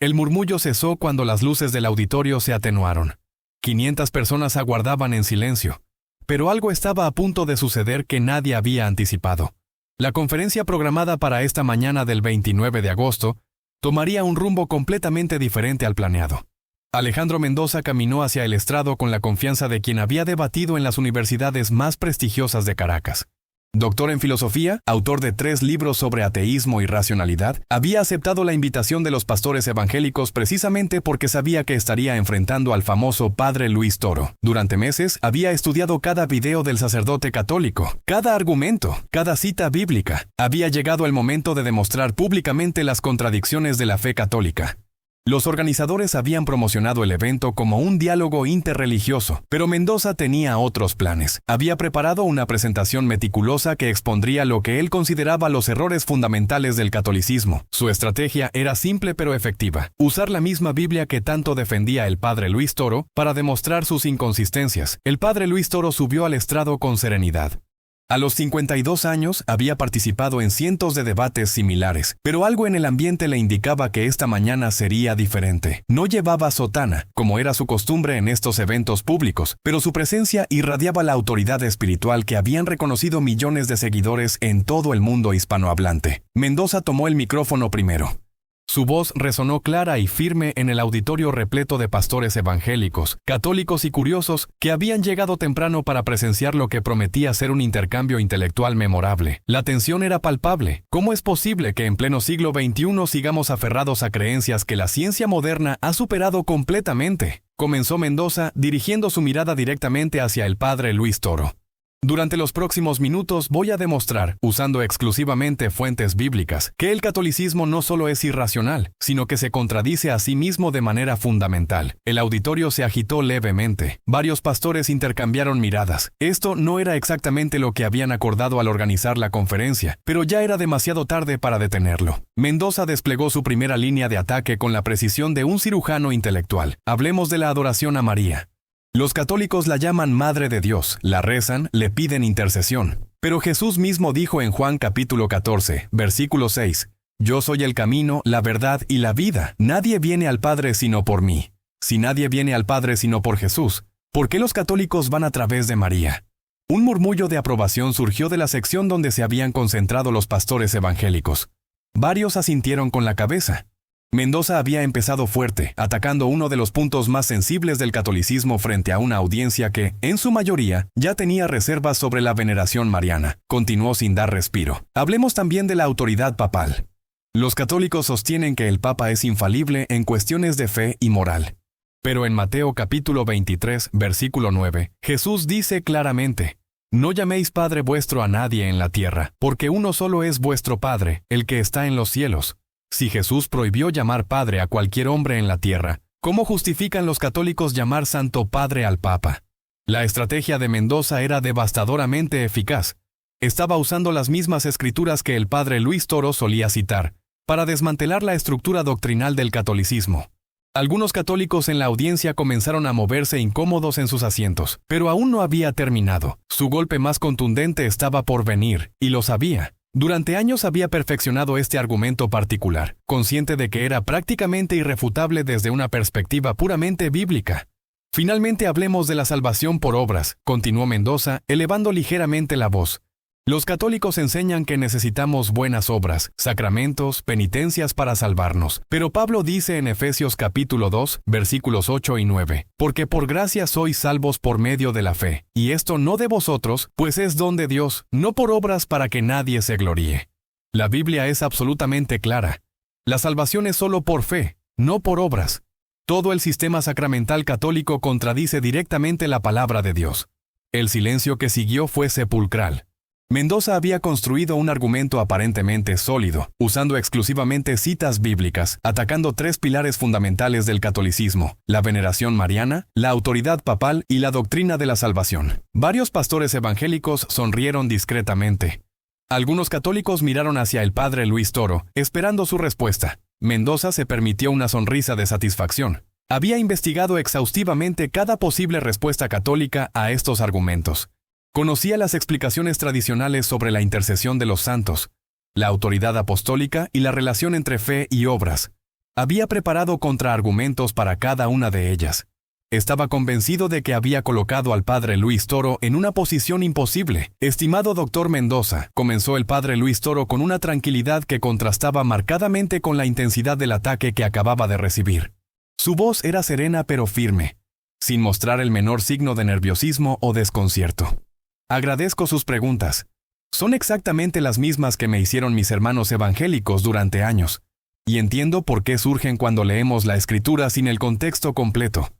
El murmullo cesó cuando las luces del auditorio se atenuaron. 500 personas aguardaban en silencio. Pero algo estaba a punto de suceder que nadie había anticipado. La conferencia programada para esta mañana del 29 de agosto tomaría un rumbo completamente diferente al planeado. Alejandro Mendoza caminó hacia el estrado con la confianza de quien había debatido en las universidades más prestigiosas de Caracas. Doctor en filosofía, autor de 3 libros sobre ateísmo y racionalidad, había aceptado la invitación de los pastores evangélicos precisamente porque sabía que estaría enfrentando al famoso Padre Luis Toro. Durante meses había estudiado cada video del sacerdote católico, cada argumento, cada cita bíblica. Había llegado el momento de demostrar públicamente las contradicciones de la fe católica. Los organizadores habían promocionado el evento como un diálogo interreligioso, pero Mendoza tenía otros planes. Había preparado una presentación meticulosa que expondría lo que él consideraba los errores fundamentales del catolicismo. Su estrategia era simple pero efectiva: usar la misma Biblia que tanto defendía el padre Luis Toro para demostrar sus inconsistencias. El padre Luis Toro subió al estrado con serenidad. A los 52 años había participado en cientos de debates similares, pero algo en el ambiente le indicaba que esta mañana sería diferente. No llevaba sotana, como era su costumbre en estos eventos públicos, pero su presencia irradiaba la autoridad espiritual que habían reconocido millones de seguidores en todo el mundo hispanohablante. Mendoza tomó el micrófono primero. Su voz resonó clara y firme en el auditorio repleto de pastores evangélicos, católicos y curiosos que habían llegado temprano para presenciar lo que prometía ser un intercambio intelectual memorable. La tensión era palpable. ¿Cómo es posible que en pleno siglo XXI sigamos aferrados a creencias que la ciencia moderna ha superado completamente? Comenzó Mendoza, dirigiendo su mirada directamente hacia el padre Luis Toro. Durante los próximos minutos voy a demostrar, usando exclusivamente fuentes bíblicas, que el catolicismo no solo es irracional, sino que se contradice a sí mismo de manera fundamental. El auditorio se agitó levemente. Varios pastores intercambiaron miradas. Esto no era exactamente lo que habían acordado al organizar la conferencia, pero ya era demasiado tarde para detenerlo. Mendoza desplegó su primera línea de ataque con la precisión de un cirujano intelectual. Hablemos de la adoración a María. Los católicos la llaman Madre de Dios, la rezan, le piden intercesión. Pero Jesús mismo dijo en Juan capítulo 14, versículo 6, «Yo soy el camino, la verdad y la vida. Nadie viene al Padre sino por mí». Si nadie viene al Padre sino por Jesús, ¿por qué los católicos van a través de María? Un murmullo de aprobación surgió de la sección donde se habían concentrado los pastores evangélicos. Varios asintieron con la cabeza. Mendoza había empezado fuerte, atacando uno de los puntos más sensibles del catolicismo frente a una audiencia que, en su mayoría, ya tenía reservas sobre la veneración mariana. Continuó sin dar respiro. Hablemos también de la autoridad papal. Los católicos sostienen que el Papa es infalible en cuestiones de fe y moral. Pero en Mateo capítulo 23, versículo 9, Jesús dice claramente: «No llaméis Padre vuestro a nadie en la tierra, porque uno solo es vuestro Padre, el que está en los cielos». Si Jesús prohibió llamar Padre a cualquier hombre en la tierra, ¿cómo justifican los católicos llamar Santo Padre al Papa? La estrategia de Mendoza era devastadoramente eficaz. Estaba usando las mismas escrituras que el padre Luis Toro solía citar, para desmantelar la estructura doctrinal del catolicismo. Algunos católicos en la audiencia comenzaron a moverse incómodos en sus asientos, pero aún no había terminado. Su golpe más contundente estaba por venir, y lo sabía. Durante años había perfeccionado este argumento particular, consciente de que era prácticamente irrefutable desde una perspectiva puramente bíblica. Finalmente hablemos de la salvación por obras, continuó Mendoza, elevando ligeramente la voz. Los católicos enseñan que necesitamos buenas obras, sacramentos, penitencias para salvarnos. Pero Pablo dice en Efesios capítulo 2, versículos 8 y 9, «Porque por gracia sois salvos por medio de la fe, y esto no de vosotros, pues es don de Dios, no por obras para que nadie se gloríe». La Biblia es absolutamente clara. La salvación es solo por fe, no por obras. Todo el sistema sacramental católico contradice directamente la palabra de Dios. El silencio que siguió fue sepulcral. Mendoza había construido un argumento aparentemente sólido, usando exclusivamente citas bíblicas, atacando 3 pilares fundamentales del catolicismo: la veneración mariana, la autoridad papal y la doctrina de la salvación. Varios pastores evangélicos sonrieron discretamente. Algunos católicos miraron hacia el padre Luis Toro, esperando su respuesta. Mendoza se permitió una sonrisa de satisfacción. Había investigado exhaustivamente cada posible respuesta católica a estos argumentos. Conocía las explicaciones tradicionales sobre la intercesión de los santos, la autoridad apostólica y la relación entre fe y obras. Había preparado contraargumentos para cada una de ellas. Estaba convencido de que había colocado al padre Luis Toro en una posición imposible. Estimado doctor Mendoza, comenzó el padre Luis Toro con una tranquilidad que contrastaba marcadamente con la intensidad del ataque que acababa de recibir. Su voz era serena pero firme, sin mostrar el menor signo de nerviosismo o desconcierto. Agradezco sus preguntas. Son exactamente las mismas que me hicieron mis hermanos evangélicos durante años, y entiendo por qué surgen cuando leemos la Escritura sin el contexto completo.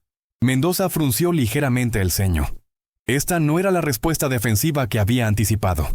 Mendoza frunció ligeramente el ceño. Esta no era la respuesta defensiva que había anticipado.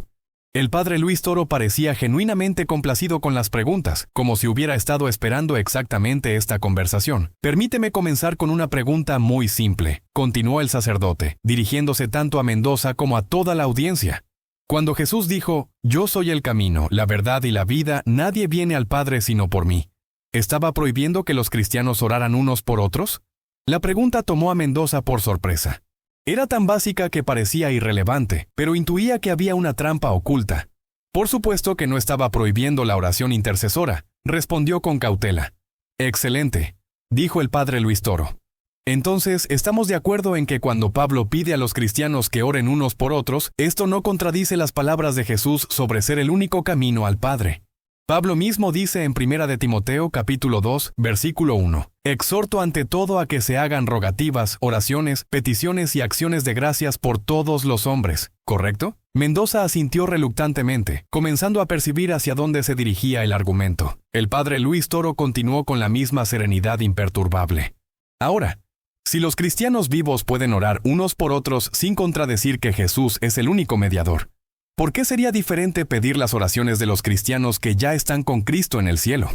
El padre Luis Toro parecía genuinamente complacido con las preguntas, como si hubiera estado esperando exactamente esta conversación. Permíteme comenzar con una pregunta muy simple, continuó el sacerdote, dirigiéndose tanto a Mendoza como a toda la audiencia. Cuando Jesús dijo, «Yo soy el camino, la verdad y la vida, nadie viene al Padre sino por mí», ¿estaba prohibiendo que los cristianos oraran unos por otros? La pregunta tomó a Mendoza por sorpresa. Era tan básica que parecía irrelevante, pero intuía que había una trampa oculta. Por supuesto que no estaba prohibiendo la oración intercesora, respondió con cautela. «Excelente», dijo el padre Luis Toro. «Entonces, ¿estamos de acuerdo en que cuando Pablo pide a los cristianos que oren unos por otros, esto no contradice las palabras de Jesús sobre ser el único camino al Padre? Pablo mismo dice en 1 de Timoteo capítulo 2, versículo 1, «Exhorto ante todo a que se hagan rogativas, oraciones, peticiones y acciones de gracias por todos los hombres», ¿correcto? Mendoza asintió reluctantemente, comenzando a percibir hacia dónde se dirigía el argumento. El padre Luis Toro continuó con la misma serenidad imperturbable. «Ahora, si los cristianos vivos pueden orar unos por otros sin contradecir que Jesús es el único mediador, ¿por qué sería diferente pedir las oraciones de los cristianos que ya están con Cristo en el cielo?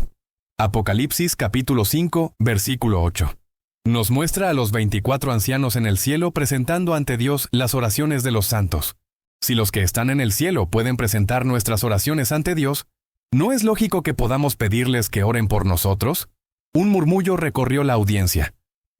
Apocalipsis capítulo 5, versículo 8. Nos muestra a los 24 ancianos en el cielo presentando ante Dios las oraciones de los santos. Si los que están en el cielo pueden presentar nuestras oraciones ante Dios, ¿no es lógico que podamos pedirles que oren por nosotros? Un murmullo recorrió la audiencia.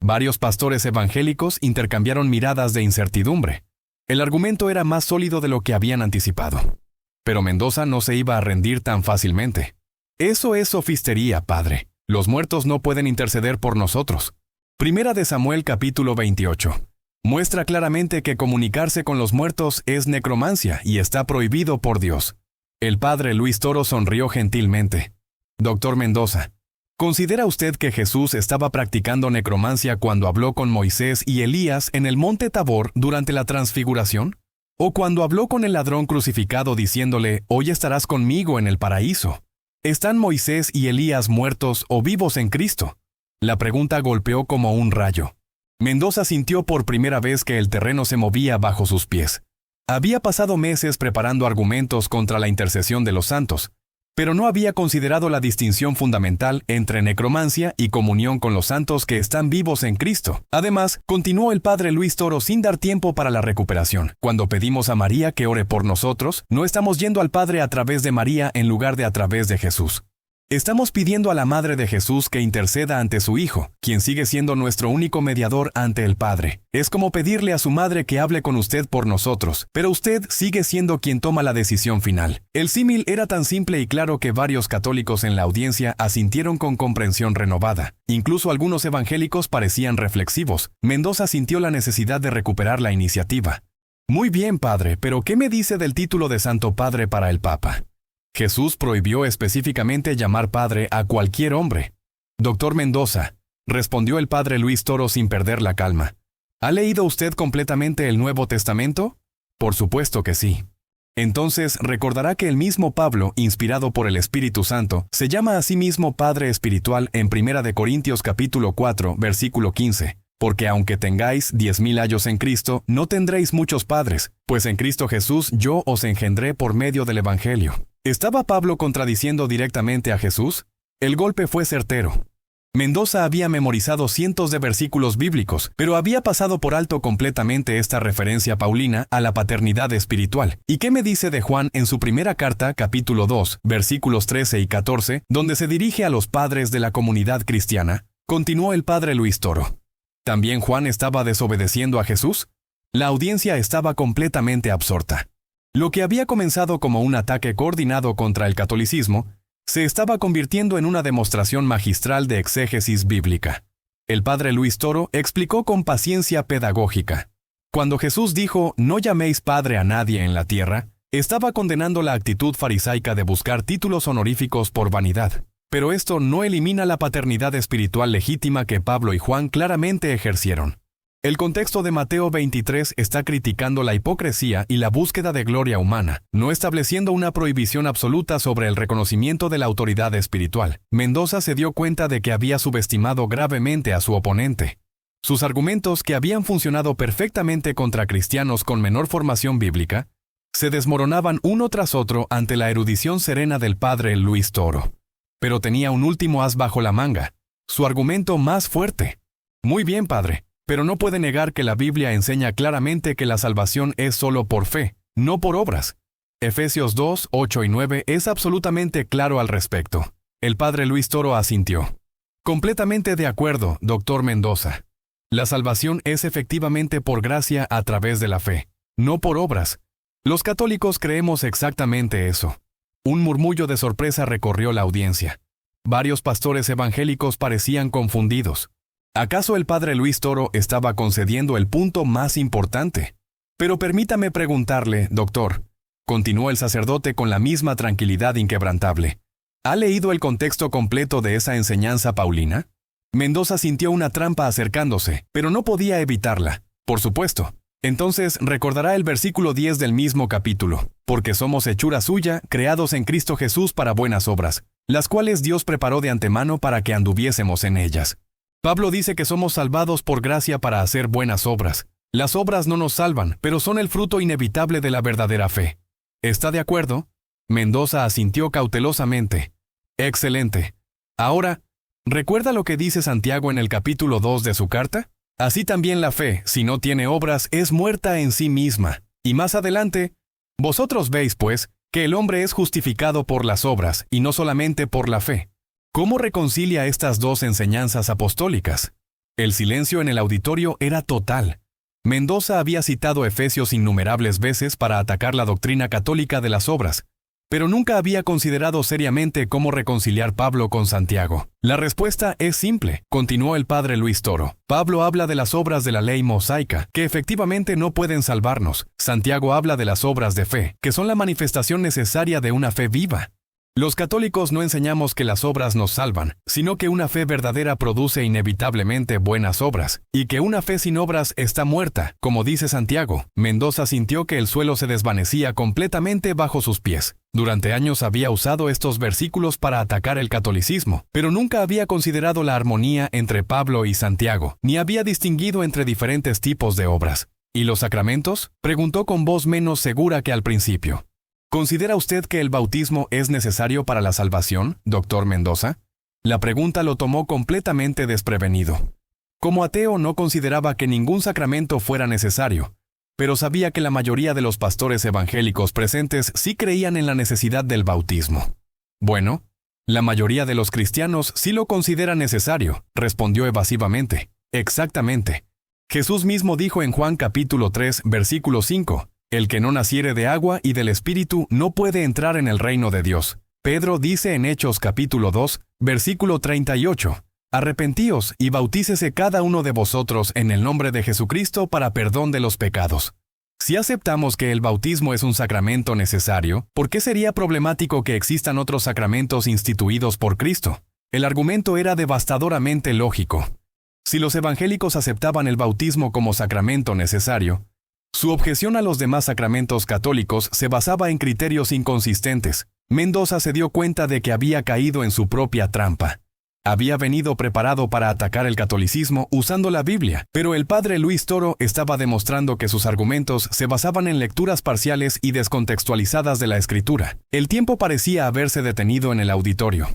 Varios pastores evangélicos intercambiaron miradas de incertidumbre. El argumento era más sólido de lo que habían anticipado. Pero Mendoza no se iba a rendir tan fácilmente. «Eso es sofistería, padre. Los muertos no pueden interceder por nosotros». 1 de Samuel capítulo 28. Muestra claramente que comunicarse con los muertos es necromancia y está prohibido por Dios. El padre Luis Toro sonrió gentilmente. «Doctor Mendoza, ¿considera usted que Jesús estaba practicando necromancia cuando habló con Moisés y Elías en el monte Tabor durante la transfiguración? ¿O cuando habló con el ladrón crucificado diciéndole, hoy estarás conmigo en el paraíso? ¿Están Moisés y Elías muertos o vivos en Cristo?» La pregunta golpeó como un rayo. Mendoza sintió por primera vez que el terreno se movía bajo sus pies. Había pasado meses preparando argumentos contra la intercesión de los santos, pero no había considerado la distinción fundamental entre necromancia y comunión con los santos que están vivos en Cristo. Además, continuó el padre Luis Toro sin dar tiempo para la recuperación. Cuando pedimos a María que ore por nosotros, no estamos yendo al Padre a través de María en lugar de a través de Jesús. Estamos pidiendo a la Madre de Jesús que interceda ante su Hijo, quien sigue siendo nuestro único mediador ante el Padre. Es como pedirle a su madre que hable con usted por nosotros, pero usted sigue siendo quien toma la decisión final. El símil era tan simple y claro que varios católicos en la audiencia asintieron con comprensión renovada. Incluso algunos evangélicos parecían reflexivos. Mendoza sintió la necesidad de recuperar la iniciativa. «Muy bien, padre, pero ¿qué me dice del título de Santo Padre para el Papa? Jesús prohibió específicamente llamar padre a cualquier hombre». «Doctor Mendoza», respondió el padre Luis Toro sin perder la calma, ¿ha leído usted completamente el Nuevo Testamento? Por supuesto que sí. Entonces recordará que el mismo Pablo, inspirado por el Espíritu Santo, se llama a sí mismo Padre Espiritual en 1 de Corintios capítulo 4, versículo 15. «Porque aunque tengáis 10,000 años en Cristo, no tendréis muchos padres, pues en Cristo Jesús yo os engendré por medio del Evangelio». ¿Estaba Pablo contradiciendo directamente a Jesús? El golpe fue certero. Mendoza había memorizado cientos de versículos bíblicos, pero había pasado por alto completamente esta referencia paulina a la paternidad espiritual. ¿Y qué me dice de Juan en su primera carta, capítulo 2, versículos 13 y 14, donde se dirige a los padres de la comunidad cristiana? Continuó el padre Luis Toro. ¿También Juan estaba desobedeciendo a Jesús? La audiencia estaba completamente absorta. Lo que había comenzado como un ataque coordinado contra el catolicismo se estaba convirtiendo en una demostración magistral de exégesis bíblica. El padre Luis Toro explicó con paciencia pedagógica. Cuando Jesús dijo, "No llaméis padre a nadie en la tierra", estaba condenando la actitud farisaica de buscar títulos honoríficos por vanidad. Pero esto no elimina la paternidad espiritual legítima que Pablo y Juan claramente ejercieron. El contexto de Mateo 23 está criticando la hipocresía y la búsqueda de gloria humana, no estableciendo una prohibición absoluta sobre el reconocimiento de la autoridad espiritual. Mendoza se dio cuenta de que había subestimado gravemente a su oponente. Sus argumentos, que habían funcionado perfectamente contra cristianos con menor formación bíblica, se desmoronaban uno tras otro ante la erudición serena del padre Luis Toro. Pero tenía un último as bajo la manga, su argumento más fuerte. Muy bien, padre, pero no puede negar que la Biblia enseña claramente que la salvación es solo por fe, no por obras. Efesios 2, 8 y 9 es absolutamente claro al respecto. El padre Luis Toro asintió. Completamente de acuerdo, doctor Mendoza. La salvación es efectivamente por gracia a través de la fe, no por obras. Los católicos creemos exactamente eso. Un murmullo de sorpresa recorrió la audiencia. Varios pastores evangélicos parecían confundidos. ¿Acaso el padre Luis Toro estaba concediendo el punto más importante? Pero permítame preguntarle, doctor, continuó el sacerdote con la misma tranquilidad inquebrantable. ¿Ha leído el contexto completo de esa enseñanza paulina? Mendoza sintió una trampa acercándose, pero no podía evitarla. Por supuesto. Entonces recordará el versículo 10 del mismo capítulo, porque somos hechura suya, creados en Cristo Jesús para buenas obras, las cuales Dios preparó de antemano para que anduviésemos en ellas. Pablo dice que somos salvados por gracia para hacer buenas obras. Las obras no nos salvan, pero son el fruto inevitable de la verdadera fe. ¿Está de acuerdo? Mendoza asintió cautelosamente. Excelente. Ahora, ¿recuerda lo que dice Santiago en el capítulo 2 de su carta? Así también la fe, si no tiene obras, es muerta en sí misma. Y más adelante, vosotros veis, pues, que el hombre es justificado por las obras, y no solamente por la fe. ¿Cómo reconcilia estas dos enseñanzas apostólicas? El silencio en el auditorio era total. Mendoza había citado Efesios innumerables veces para atacar la doctrina católica de las obras, pero nunca había considerado seriamente cómo reconciliar Pablo con Santiago. La respuesta es simple, continuó el padre Luis Toro. Pablo habla de las obras de la ley mosaica, que efectivamente no pueden salvarnos. Santiago habla de las obras de fe, que son la manifestación necesaria de una fe viva. Los católicos no enseñamos que las obras nos salvan, sino que una fe verdadera produce inevitablemente buenas obras, y que una fe sin obras está muerta, como dice Santiago. Mendoza sintió que el suelo se desvanecía completamente bajo sus pies. Durante años había usado estos versículos para atacar el catolicismo, pero nunca había considerado la armonía entre Pablo y Santiago, ni había distinguido entre diferentes tipos de obras. ¿Y los sacramentos?, preguntó con voz menos segura que al principio. ¿Considera usted que el bautismo es necesario para la salvación, doctor Mendoza? La pregunta lo tomó completamente desprevenido. Como ateo no consideraba que ningún sacramento fuera necesario, pero sabía que la mayoría de los pastores evangélicos presentes sí creían en la necesidad del bautismo. Bueno, la mayoría de los cristianos sí lo considera necesario, respondió evasivamente. Exactamente. Jesús mismo dijo en Juan capítulo 3, versículo 5, «El que no naciere de agua y del Espíritu no puede entrar en el reino de Dios». Pedro dice en Hechos capítulo 2, versículo 38, «Arrepentíos y bautícese cada uno de vosotros en el nombre de Jesucristo para perdón de los pecados». Si aceptamos que el bautismo es un sacramento necesario, ¿por qué sería problemático que existan otros sacramentos instituidos por Cristo? El argumento era devastadoramente lógico. Si los evangélicos aceptaban el bautismo como sacramento necesario, su objeción a los demás sacramentos católicos se basaba en criterios inconsistentes. Mendoza se dio cuenta de que había caído en su propia trampa. Había venido preparado para atacar el catolicismo usando la Biblia, pero el padre Luis Toro estaba demostrando que sus argumentos se basaban en lecturas parciales y descontextualizadas de la Escritura. El tiempo parecía haberse detenido en el auditorio.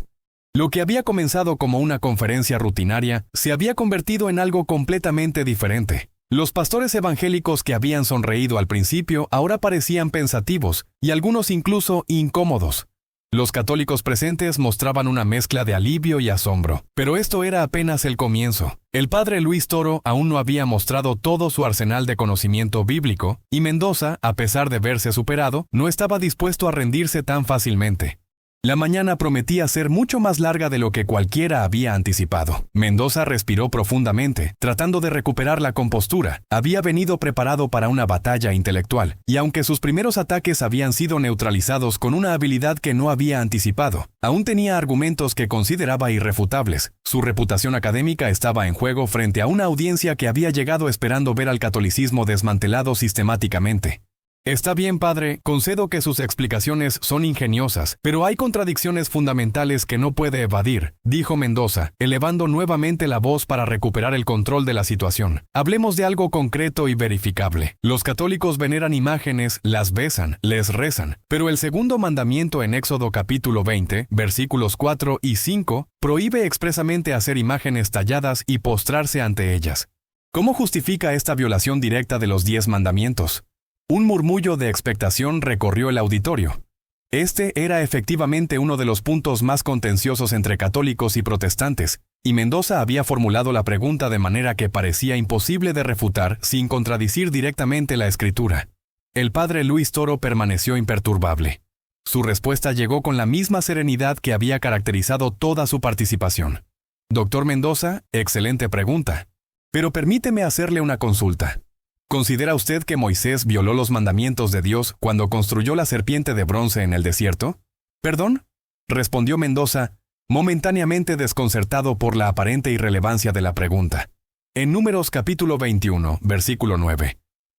Lo que había comenzado como una conferencia rutinaria se había convertido en algo completamente diferente. Los pastores evangélicos que habían sonreído al principio ahora parecían pensativos y algunos incluso incómodos. Los católicos presentes mostraban una mezcla de alivio y asombro, pero esto era apenas el comienzo. El padre Luis Toro aún no había mostrado todo su arsenal de conocimiento bíblico, y Mendoza, a pesar de verse superado, no estaba dispuesto a rendirse tan fácilmente. La mañana prometía ser mucho más larga de lo que cualquiera había anticipado. Mendoza respiró profundamente, tratando de recuperar la compostura. Había venido preparado para una batalla intelectual, y aunque sus primeros ataques habían sido neutralizados con una habilidad que no había anticipado, aún tenía argumentos que consideraba irrefutables. Su reputación académica estaba en juego frente a una audiencia que había llegado esperando ver al catolicismo desmantelado sistemáticamente. Está bien, padre, concedo que sus explicaciones son ingeniosas, pero hay contradicciones fundamentales que no puede evadir, dijo Mendoza, elevando nuevamente la voz para recuperar el control de la situación. Hablemos de algo concreto y verificable. Los católicos veneran imágenes, las besan, les rezan, pero el segundo mandamiento en Éxodo capítulo 20, versículos 4 y 5, prohíbe expresamente hacer imágenes talladas y postrarse ante ellas. ¿Cómo justifica esta violación directa de los 10 mandamientos? Un murmullo de expectación recorrió el auditorio. Este era efectivamente uno de los puntos más contenciosos entre católicos y protestantes, y Mendoza había formulado la pregunta de manera que parecía imposible de refutar sin contradecir directamente la escritura. El padre Luis Toro permaneció imperturbable. Su respuesta llegó con la misma serenidad que había caracterizado toda su participación. Doctor Mendoza, excelente pregunta. Pero permíteme hacerle una consulta. ¿Considera usted que Moisés violó los mandamientos de Dios cuando construyó la serpiente de bronce en el desierto? ¿Perdón?, respondió Mendoza, momentáneamente desconcertado por la aparente irrelevancia de la pregunta. En Números capítulo 21, versículo 9,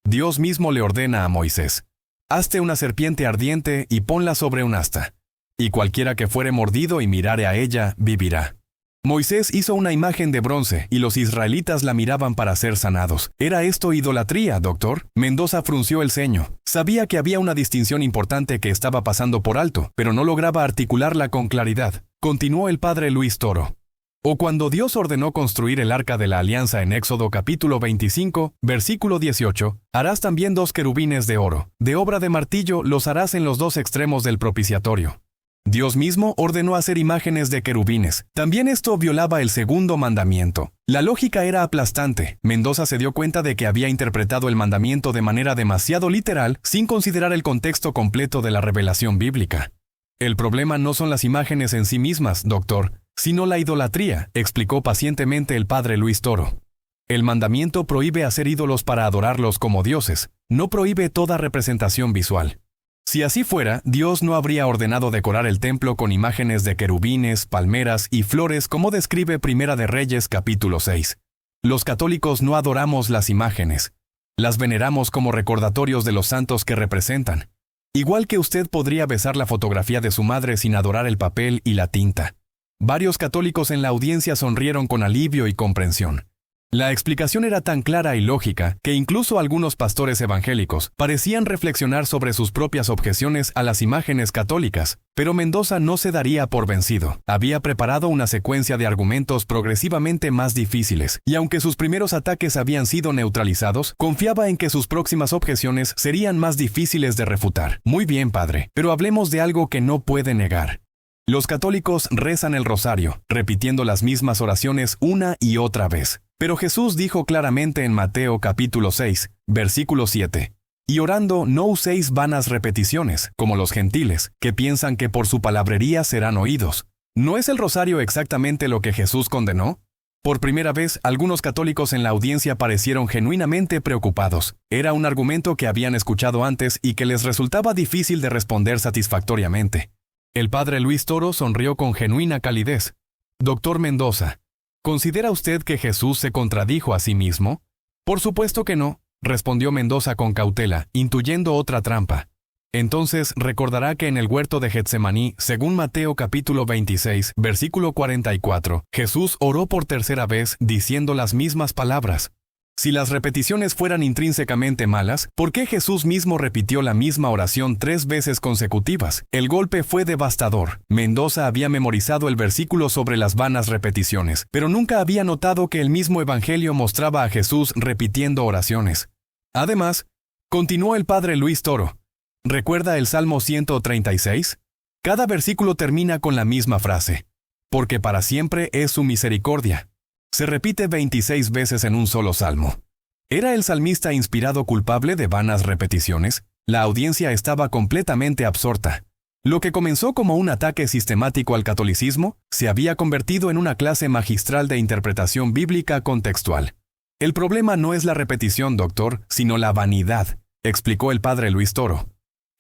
Dios mismo le ordena a Moisés: «Hazte una serpiente ardiente y ponla sobre un asta, y cualquiera que fuere mordido y mirare a ella, vivirá». Moisés hizo una imagen de bronce y los israelitas la miraban para ser sanados. ¿Era esto idolatría, doctor? Mendoza frunció el ceño. Sabía que había una distinción importante que estaba pasando por alto, pero no lograba articularla con claridad. Continuó el padre Luis Toro. O cuando Dios ordenó construir el arca de la alianza en Éxodo capítulo 25, versículo 18, harás también 2 querubines de oro. De obra de martillo los harás en los 2 extremos del propiciatorio. Dios mismo ordenó hacer imágenes de querubines. También esto violaba el segundo mandamiento. La lógica era aplastante. Mendoza se dio cuenta de que había interpretado el mandamiento de manera demasiado literal, sin considerar el contexto completo de la revelación bíblica. El problema no son las imágenes en sí mismas, doctor, sino la idolatría, explicó pacientemente el padre Luis Toro. El mandamiento prohíbe hacer ídolos para adorarlos como dioses, no prohíbe toda representación visual. Si así fuera, Dios no habría ordenado decorar el templo con imágenes de querubines, palmeras y flores como describe Primera de Reyes capítulo 6. Los católicos no adoramos las imágenes. Las veneramos como recordatorios de los santos que representan. Igual que usted podría besar la fotografía de su madre sin adorar el papel y la tinta. Varios católicos en la audiencia sonrieron con alivio y comprensión. La explicación era tan clara y lógica que incluso algunos pastores evangélicos parecían reflexionar sobre sus propias objeciones a las imágenes católicas, pero Mendoza no se daría por vencido. Había preparado una secuencia de argumentos progresivamente más difíciles, y aunque sus primeros ataques habían sido neutralizados, confiaba en que sus próximas objeciones serían más difíciles de refutar. Muy bien, padre, pero hablemos de algo que no puede negar. Los católicos rezan el rosario, repitiendo las mismas oraciones una y otra vez. Pero Jesús dijo claramente en Mateo capítulo 6, versículo 7, «Y orando no uséis vanas repeticiones, como los gentiles, que piensan que por su palabrería serán oídos». ¿No es el rosario exactamente lo que Jesús condenó? Por primera vez, algunos católicos en la audiencia parecieron genuinamente preocupados. Era un argumento que habían escuchado antes y que les resultaba difícil de responder satisfactoriamente. El padre Luis Toro sonrió con genuina calidez. «Doctor Mendoza, ¿considera usted que Jesús se contradijo a sí mismo?» «Por supuesto que no», respondió Mendoza con cautela, intuyendo otra trampa. Entonces recordará que en el huerto de Getsemaní, según Mateo capítulo 26, versículo 44, Jesús oró por tercera vez diciendo las mismas palabras. Si las repeticiones fueran intrínsecamente malas, ¿por qué Jesús mismo repitió la misma oración 3 veces consecutivas? El golpe fue devastador. Mendoza había memorizado el versículo sobre las vanas repeticiones, pero nunca había notado que el mismo Evangelio mostraba a Jesús repitiendo oraciones. Además, continuó el padre Luis Toro, ¿recuerda el Salmo 136? Cada versículo termina con la misma frase: «Porque para siempre es su misericordia». Se repite 26 veces en un solo salmo. ¿Era el salmista inspirado culpable de vanas repeticiones? La audiencia estaba completamente absorta. Lo que comenzó como un ataque sistemático al catolicismo se había convertido en una clase magistral de interpretación bíblica contextual. El problema no es la repetición, doctor, sino la vanidad, explicó el padre Luis Toro.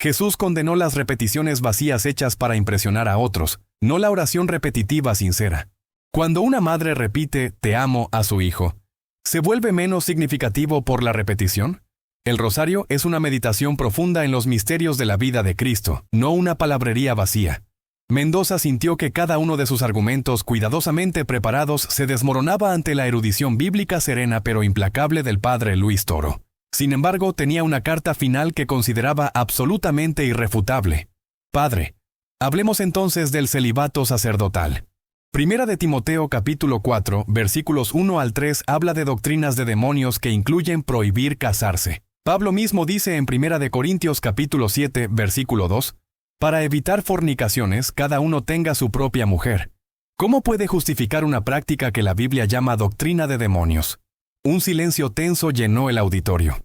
Jesús condenó las repeticiones vacías hechas para impresionar a otros, no la oración repetitiva sincera. Cuando una madre repite «te amo» a su hijo, ¿se vuelve menos significativo por la repetición? El rosario es una meditación profunda en los misterios de la vida de Cristo, no una palabrería vacía. Mendoza sintió que cada uno de sus argumentos cuidadosamente preparados se desmoronaba ante la erudición bíblica serena pero implacable del padre Luis Toro. Sin embargo, tenía una carta final que consideraba absolutamente irrefutable. Padre, hablemos entonces del celibato sacerdotal. Primera de Timoteo capítulo 4, versículos 1 al 3 habla de doctrinas de demonios que incluyen prohibir casarse. Pablo mismo dice en Primera de Corintios capítulo 7, versículo 2, para evitar fornicaciones, cada uno tenga su propia mujer. ¿Cómo puede justificar una práctica que la Biblia llama doctrina de demonios? Un silencio tenso llenó el auditorio.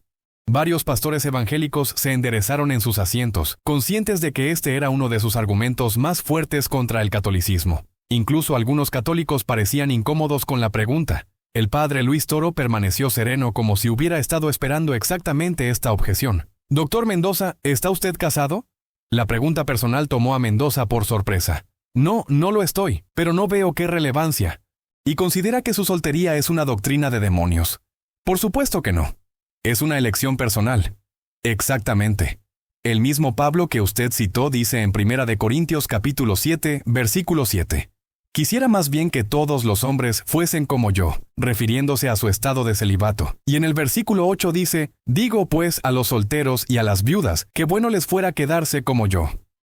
Varios pastores evangélicos se enderezaron en sus asientos, conscientes de que este era uno de sus argumentos más fuertes contra el catolicismo. Incluso algunos católicos parecían incómodos con la pregunta. El padre Luis Toro permaneció sereno como si hubiera estado esperando exactamente esta objeción. «Doctor Mendoza, ¿está usted casado?» La pregunta personal tomó a Mendoza por sorpresa. «No, no lo estoy, pero no veo qué relevancia. ¿Y considera que su soltería es una doctrina de demonios?» «Por supuesto que no. Es una elección personal». «Exactamente. El mismo Pablo que usted citó dice en Primera de Corintios capítulo 7, versículo 7. Quisiera más bien que todos los hombres fuesen como yo, refiriéndose a su estado de celibato. Y en el versículo 8 dice, digo pues a los solteros y a las viudas, que bueno les fuera quedarse como yo.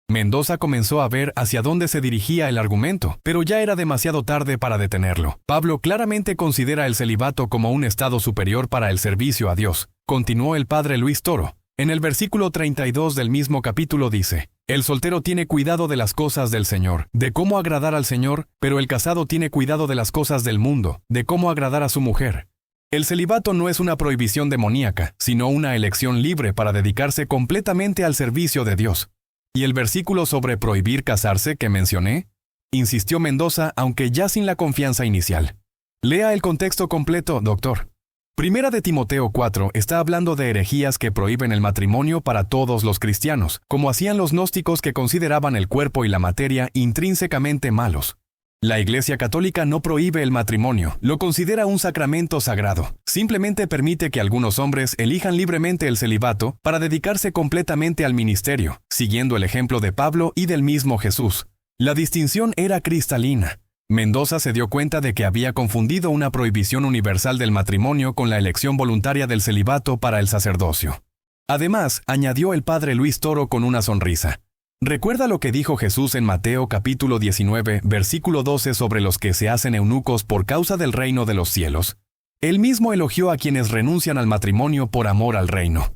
Mendoza comenzó a ver hacia dónde se dirigía el argumento, pero ya era demasiado tarde para detenerlo. Pablo claramente considera el celibato como un estado superior para el servicio a Dios, continuó el padre Luis Toro. En el versículo 32 del mismo capítulo dice, el soltero tiene cuidado de las cosas del Señor, de cómo agradar al Señor, pero el casado tiene cuidado de las cosas del mundo, de cómo agradar a su mujer. El celibato no es una prohibición demoníaca, sino una elección libre para dedicarse completamente al servicio de Dios. ¿Y el versículo sobre prohibir casarse que mencioné? Insistió Mendoza, aunque ya sin la confianza inicial. Lea el contexto completo, doctor. Primera de Timoteo 4 está hablando de herejías que prohíben el matrimonio para todos los cristianos, como hacían los gnósticos que consideraban el cuerpo y la materia intrínsecamente malos. La Iglesia Católica no prohíbe el matrimonio, lo considera un sacramento sagrado. Simplemente permite que algunos hombres elijan libremente el celibato para dedicarse completamente al ministerio, siguiendo el ejemplo de Pablo y del mismo Jesús. La distinción era cristalina. Mendoza se dio cuenta de que había confundido una prohibición universal del matrimonio con la elección voluntaria del celibato para el sacerdocio. Además, añadió el padre Luis Toro con una sonrisa. ¿Recuerda lo que dijo Jesús en Mateo capítulo 19, versículo 12 sobre los que se hacen eunucos por causa del reino de los cielos? Él mismo elogió a quienes renuncian al matrimonio por amor al reino.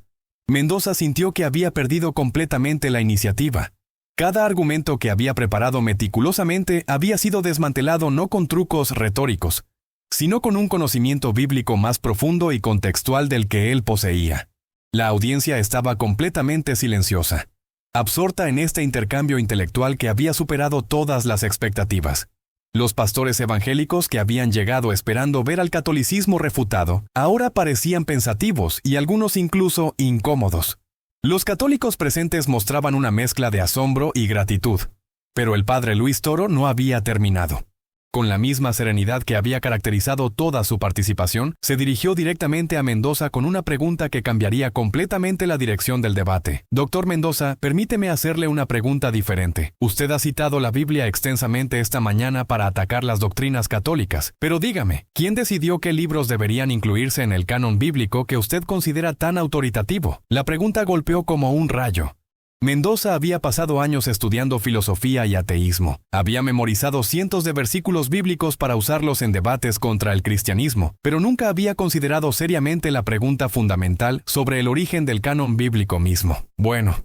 Mendoza sintió que había perdido completamente la iniciativa. Cada argumento que había preparado meticulosamente había sido desmantelado no con trucos retóricos, sino con un conocimiento bíblico más profundo y contextual del que él poseía. La audiencia estaba completamente silenciosa, absorta en este intercambio intelectual que había superado todas las expectativas. Los pastores evangélicos que habían llegado esperando ver al catolicismo refutado, ahora parecían pensativos y algunos incluso incómodos. Los católicos presentes mostraban una mezcla de asombro y gratitud, pero el padre Luis Toro no había terminado. Con la misma serenidad que había caracterizado toda su participación, se dirigió directamente a Mendoza con una pregunta que cambiaría completamente la dirección del debate. Doctor Mendoza, permíteme hacerle una pregunta diferente. Usted ha citado la Biblia extensamente esta mañana para atacar las doctrinas católicas, pero dígame, ¿quién decidió qué libros deberían incluirse en el canon bíblico que usted considera tan autoritativo? La pregunta golpeó como un rayo. Mendoza había pasado años estudiando filosofía y ateísmo. Había memorizado cientos de versículos bíblicos para usarlos en debates contra el cristianismo, pero nunca había considerado seriamente la pregunta fundamental sobre el origen del canon bíblico mismo. Bueno,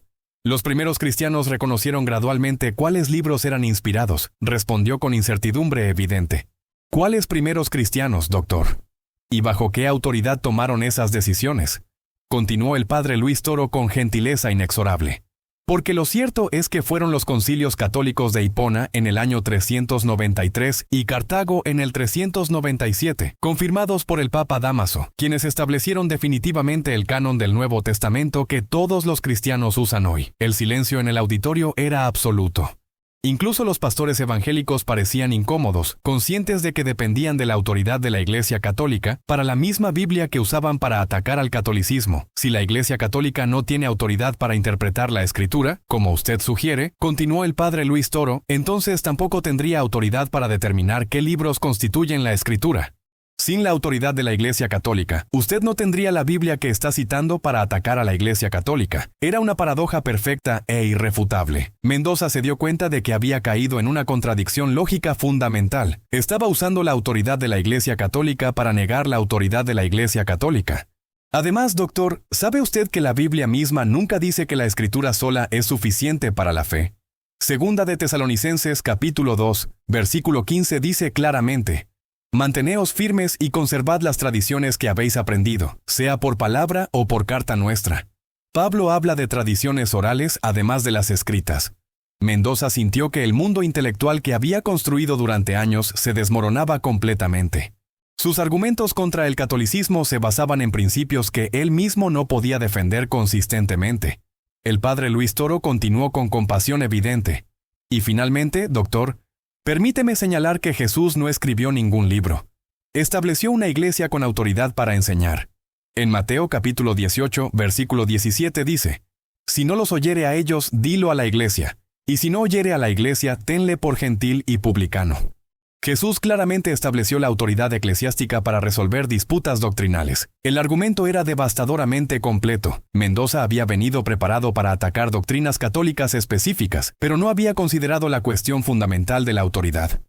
los primeros cristianos reconocieron gradualmente cuáles libros eran inspirados, respondió con incertidumbre evidente. ¿Cuáles primeros cristianos, doctor? ¿Y bajo qué autoridad tomaron esas decisiones? Continuó el padre Luis Toro con gentileza inexorable. Porque lo cierto es que fueron los concilios católicos de Hipona en el año 393 y Cartago en el 397, confirmados por el Papa Dámaso, quienes establecieron definitivamente el canon del Nuevo Testamento que todos los cristianos usan hoy. El silencio en el auditorio era absoluto. Incluso los pastores evangélicos parecían incómodos, conscientes de que dependían de la autoridad de la Iglesia Católica para la misma Biblia que usaban para atacar al catolicismo. Si la Iglesia Católica no tiene autoridad para interpretar la Escritura, como usted sugiere, continuó el padre Luis Toro, entonces tampoco tendría autoridad para determinar qué libros constituyen la Escritura. Sin la autoridad de la Iglesia Católica, usted no tendría la Biblia que está citando para atacar a la Iglesia Católica. Era una paradoja perfecta e irrefutable. Mendoza se dio cuenta de que había caído en una contradicción lógica fundamental. Estaba usando la autoridad de la Iglesia Católica para negar la autoridad de la Iglesia Católica. Además, doctor, ¿sabe usted que la Biblia misma nunca dice que la Escritura sola es suficiente para la fe? Segunda de Tesalonicenses capítulo 2, versículo 15 dice claramente: Manteneos firmes y conservad las tradiciones que habéis aprendido, sea por palabra o por carta nuestra. Pablo habla de tradiciones orales además de las escritas. Mendoza sintió que el mundo intelectual que había construido durante años se desmoronaba completamente. Sus argumentos contra el catolicismo se basaban en principios que él mismo no podía defender consistentemente. El padre Luis Toro continuó con compasión evidente. Y finalmente, doctor, permíteme señalar que Jesús no escribió ningún libro. Estableció una iglesia con autoridad para enseñar. En Mateo capítulo 18, versículo 17 dice: Si no los oyere a ellos, dilo a la iglesia, y si no oyere a la iglesia, tenle por gentil y publicano. Jesús claramente estableció la autoridad eclesiástica para resolver disputas doctrinales. El argumento era devastadoramente completo. Mendoza había venido preparado para atacar doctrinas católicas específicas, pero no había considerado la cuestión fundamental de la autoridad.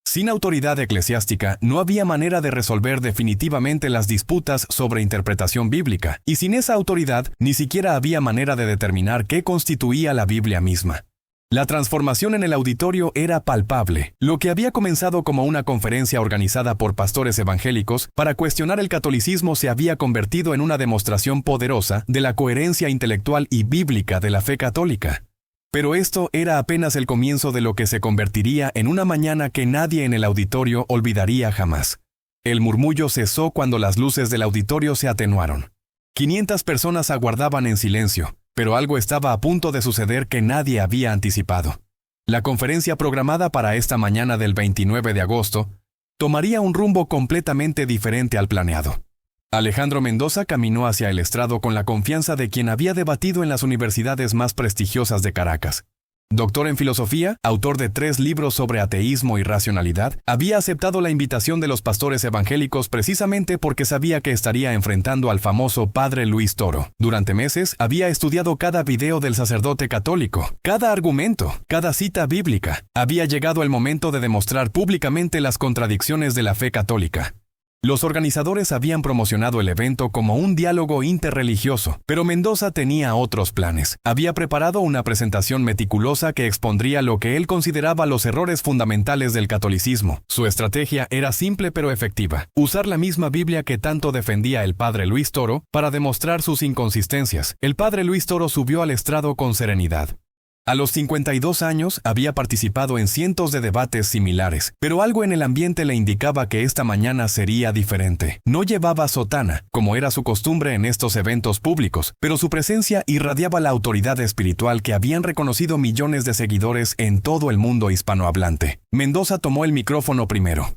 Sin autoridad eclesiástica, no había manera de resolver definitivamente las disputas sobre interpretación bíblica, y sin esa autoridad, ni siquiera había manera de determinar qué constituía la Biblia misma. La transformación en el auditorio era palpable. Lo que había comenzado como una conferencia organizada por pastores evangélicos para cuestionar el catolicismo se había convertido en una demostración poderosa de la coherencia intelectual y bíblica de la fe católica. Pero esto era apenas el comienzo de lo que se convertiría en una mañana que nadie en el auditorio olvidaría jamás. El murmullo cesó cuando las luces del auditorio se atenuaron. 500 personas aguardaban en silencio. Pero algo estaba a punto de suceder que nadie había anticipado. La conferencia programada para esta mañana del 29 de agosto tomaría un rumbo completamente diferente al planeado. Alejandro Mendoza caminó hacia el estrado con la confianza de quien había debatido en las universidades más prestigiosas de Caracas. Doctor en filosofía, autor de 3 libros sobre ateísmo y racionalidad, había aceptado la invitación de los pastores evangélicos precisamente porque sabía que estaría enfrentando al famoso padre Luis Toro. Durante meses había estudiado cada video del sacerdote católico, cada argumento, cada cita bíblica. Había llegado el momento de demostrar públicamente las contradicciones de la fe católica. Los organizadores habían promocionado el evento como un diálogo interreligioso, pero Mendoza tenía otros planes. Había preparado una presentación meticulosa que expondría lo que él consideraba los errores fundamentales del catolicismo. Su estrategia era simple pero efectiva: usar la misma Biblia que tanto defendía el padre Luis Toro para demostrar sus inconsistencias. El padre Luis Toro subió al estrado con serenidad. A los 52 años había participado en cientos de debates similares, pero algo en el ambiente le indicaba que esta mañana sería diferente. No llevaba sotana, como era su costumbre en estos eventos públicos, pero su presencia irradiaba la autoridad espiritual que habían reconocido millones de seguidores en todo el mundo hispanohablante. Mendoza tomó el micrófono primero.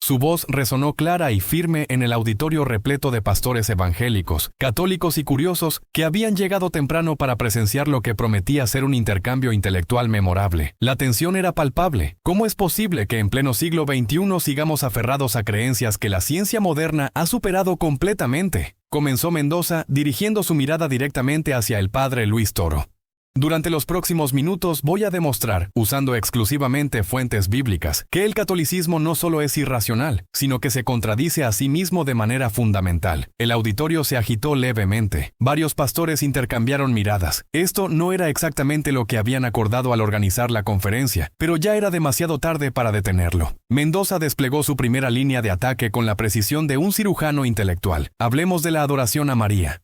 Su voz resonó clara y firme en el auditorio repleto de pastores evangélicos, católicos y curiosos que habían llegado temprano para presenciar lo que prometía ser un intercambio intelectual memorable. La tensión era palpable. ¿Cómo es posible que en pleno siglo XXI sigamos aferrados a creencias que la ciencia moderna ha superado completamente? Comenzó Mendoza, dirigiendo su mirada directamente hacia el padre Luis Toro. Durante los próximos minutos voy a demostrar, usando exclusivamente fuentes bíblicas, que el catolicismo no solo es irracional, sino que se contradice a sí mismo de manera fundamental. El auditorio se agitó levemente. Varios pastores intercambiaron miradas. Esto no era exactamente lo que habían acordado al organizar la conferencia, pero ya era demasiado tarde para detenerlo. Mendoza desplegó su primera línea de ataque con la precisión de un cirujano intelectual. Hablemos de la adoración a María.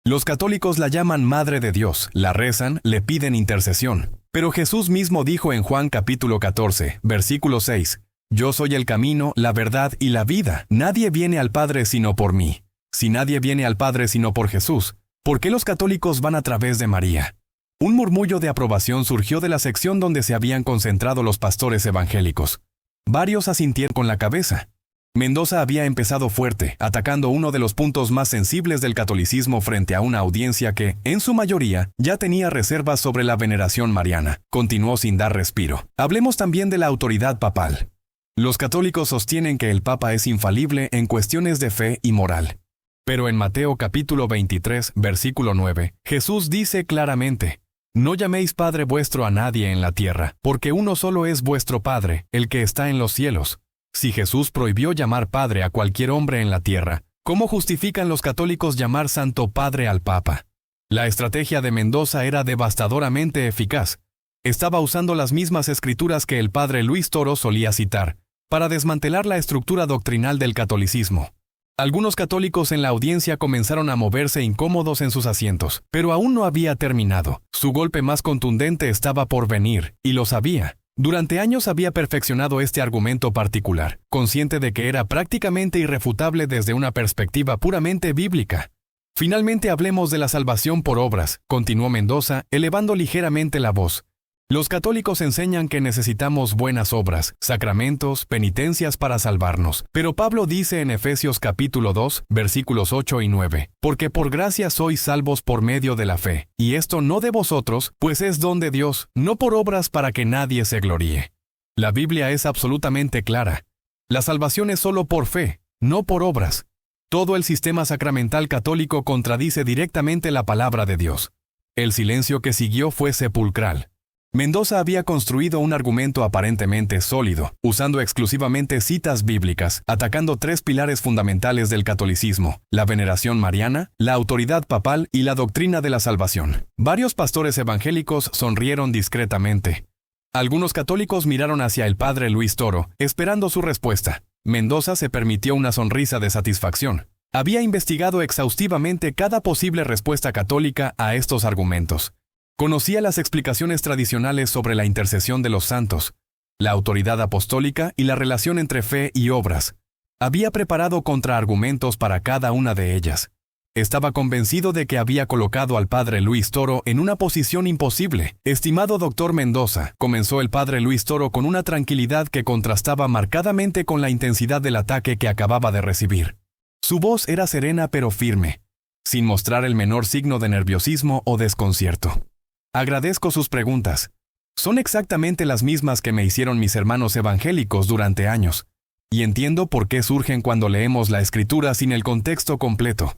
Los católicos la llaman Madre de Dios, la rezan, le piden intercesión. Pero Jesús mismo dijo en Juan capítulo 14, versículo 6, «Yo soy el camino, la verdad y la vida. Nadie viene al Padre sino por mí». Si nadie viene al Padre sino por Jesús, ¿por qué los católicos van a través de María? Un murmullo de aprobación surgió de la sección donde se habían concentrado los pastores evangélicos. Varios asintieron con la cabeza. Mendoza había empezado fuerte, atacando uno de los puntos más sensibles del catolicismo frente a una audiencia que, en su mayoría, ya tenía reservas sobre la veneración mariana. Continuó sin dar respiro. Hablemos también de la autoridad papal. Los católicos sostienen que el Papa es infalible en cuestiones de fe y moral. Pero en Mateo capítulo 23, versículo 9, Jesús dice claramente, «No llaméis Padre vuestro a nadie en la tierra, porque uno solo es vuestro Padre, el que está en los cielos». Si Jesús prohibió llamar Padre a cualquier hombre en la tierra, ¿cómo justifican los católicos llamar Santo Padre al Papa? La estrategia de Mendoza era devastadoramente eficaz. Estaba usando las mismas escrituras que el padre Luis Toro solía citar, para desmantelar la estructura doctrinal del catolicismo. Algunos católicos en la audiencia comenzaron a moverse incómodos en sus asientos, pero aún no había terminado. Su golpe más contundente estaba por venir, y lo sabía. Durante años había perfeccionado este argumento particular, consciente de que era prácticamente irrefutable desde una perspectiva puramente bíblica. Finalmente hablemos de la salvación por obras, continuó Mendoza, elevando ligeramente la voz. Los católicos enseñan que necesitamos buenas obras, sacramentos, penitencias para salvarnos. Pero Pablo dice en Efesios capítulo 2, versículos 8 y 9, «Porque por gracia sois salvos por medio de la fe, y esto no de vosotros, pues es don de Dios, no por obras para que nadie se gloríe». La Biblia es absolutamente clara. La salvación es solo por fe, no por obras. Todo el sistema sacramental católico contradice directamente la palabra de Dios. El silencio que siguió fue sepulcral. Mendoza había construido un argumento aparentemente sólido, usando exclusivamente citas bíblicas, atacando tres pilares fundamentales del catolicismo: la veneración mariana, la autoridad papal y la doctrina de la salvación. Varios pastores evangélicos sonrieron discretamente. Algunos católicos miraron hacia el padre Luis Toro, esperando su respuesta. Mendoza se permitió una sonrisa de satisfacción. Había investigado exhaustivamente cada posible respuesta católica a estos argumentos. Conocía las explicaciones tradicionales sobre la intercesión de los santos, la autoridad apostólica y la relación entre fe y obras. Había preparado contraargumentos para cada una de ellas. Estaba convencido de que había colocado al padre Luis Toro en una posición imposible. «Estimado doctor Mendoza», comenzó el padre Luis Toro con una tranquilidad que contrastaba marcadamente con la intensidad del ataque que acababa de recibir. Su voz era serena pero firme, sin mostrar el menor signo de nerviosismo o desconcierto. «Agradezco sus preguntas. Son exactamente las mismas que me hicieron mis hermanos evangélicos durante años, y entiendo por qué surgen cuando leemos la escritura sin el contexto completo».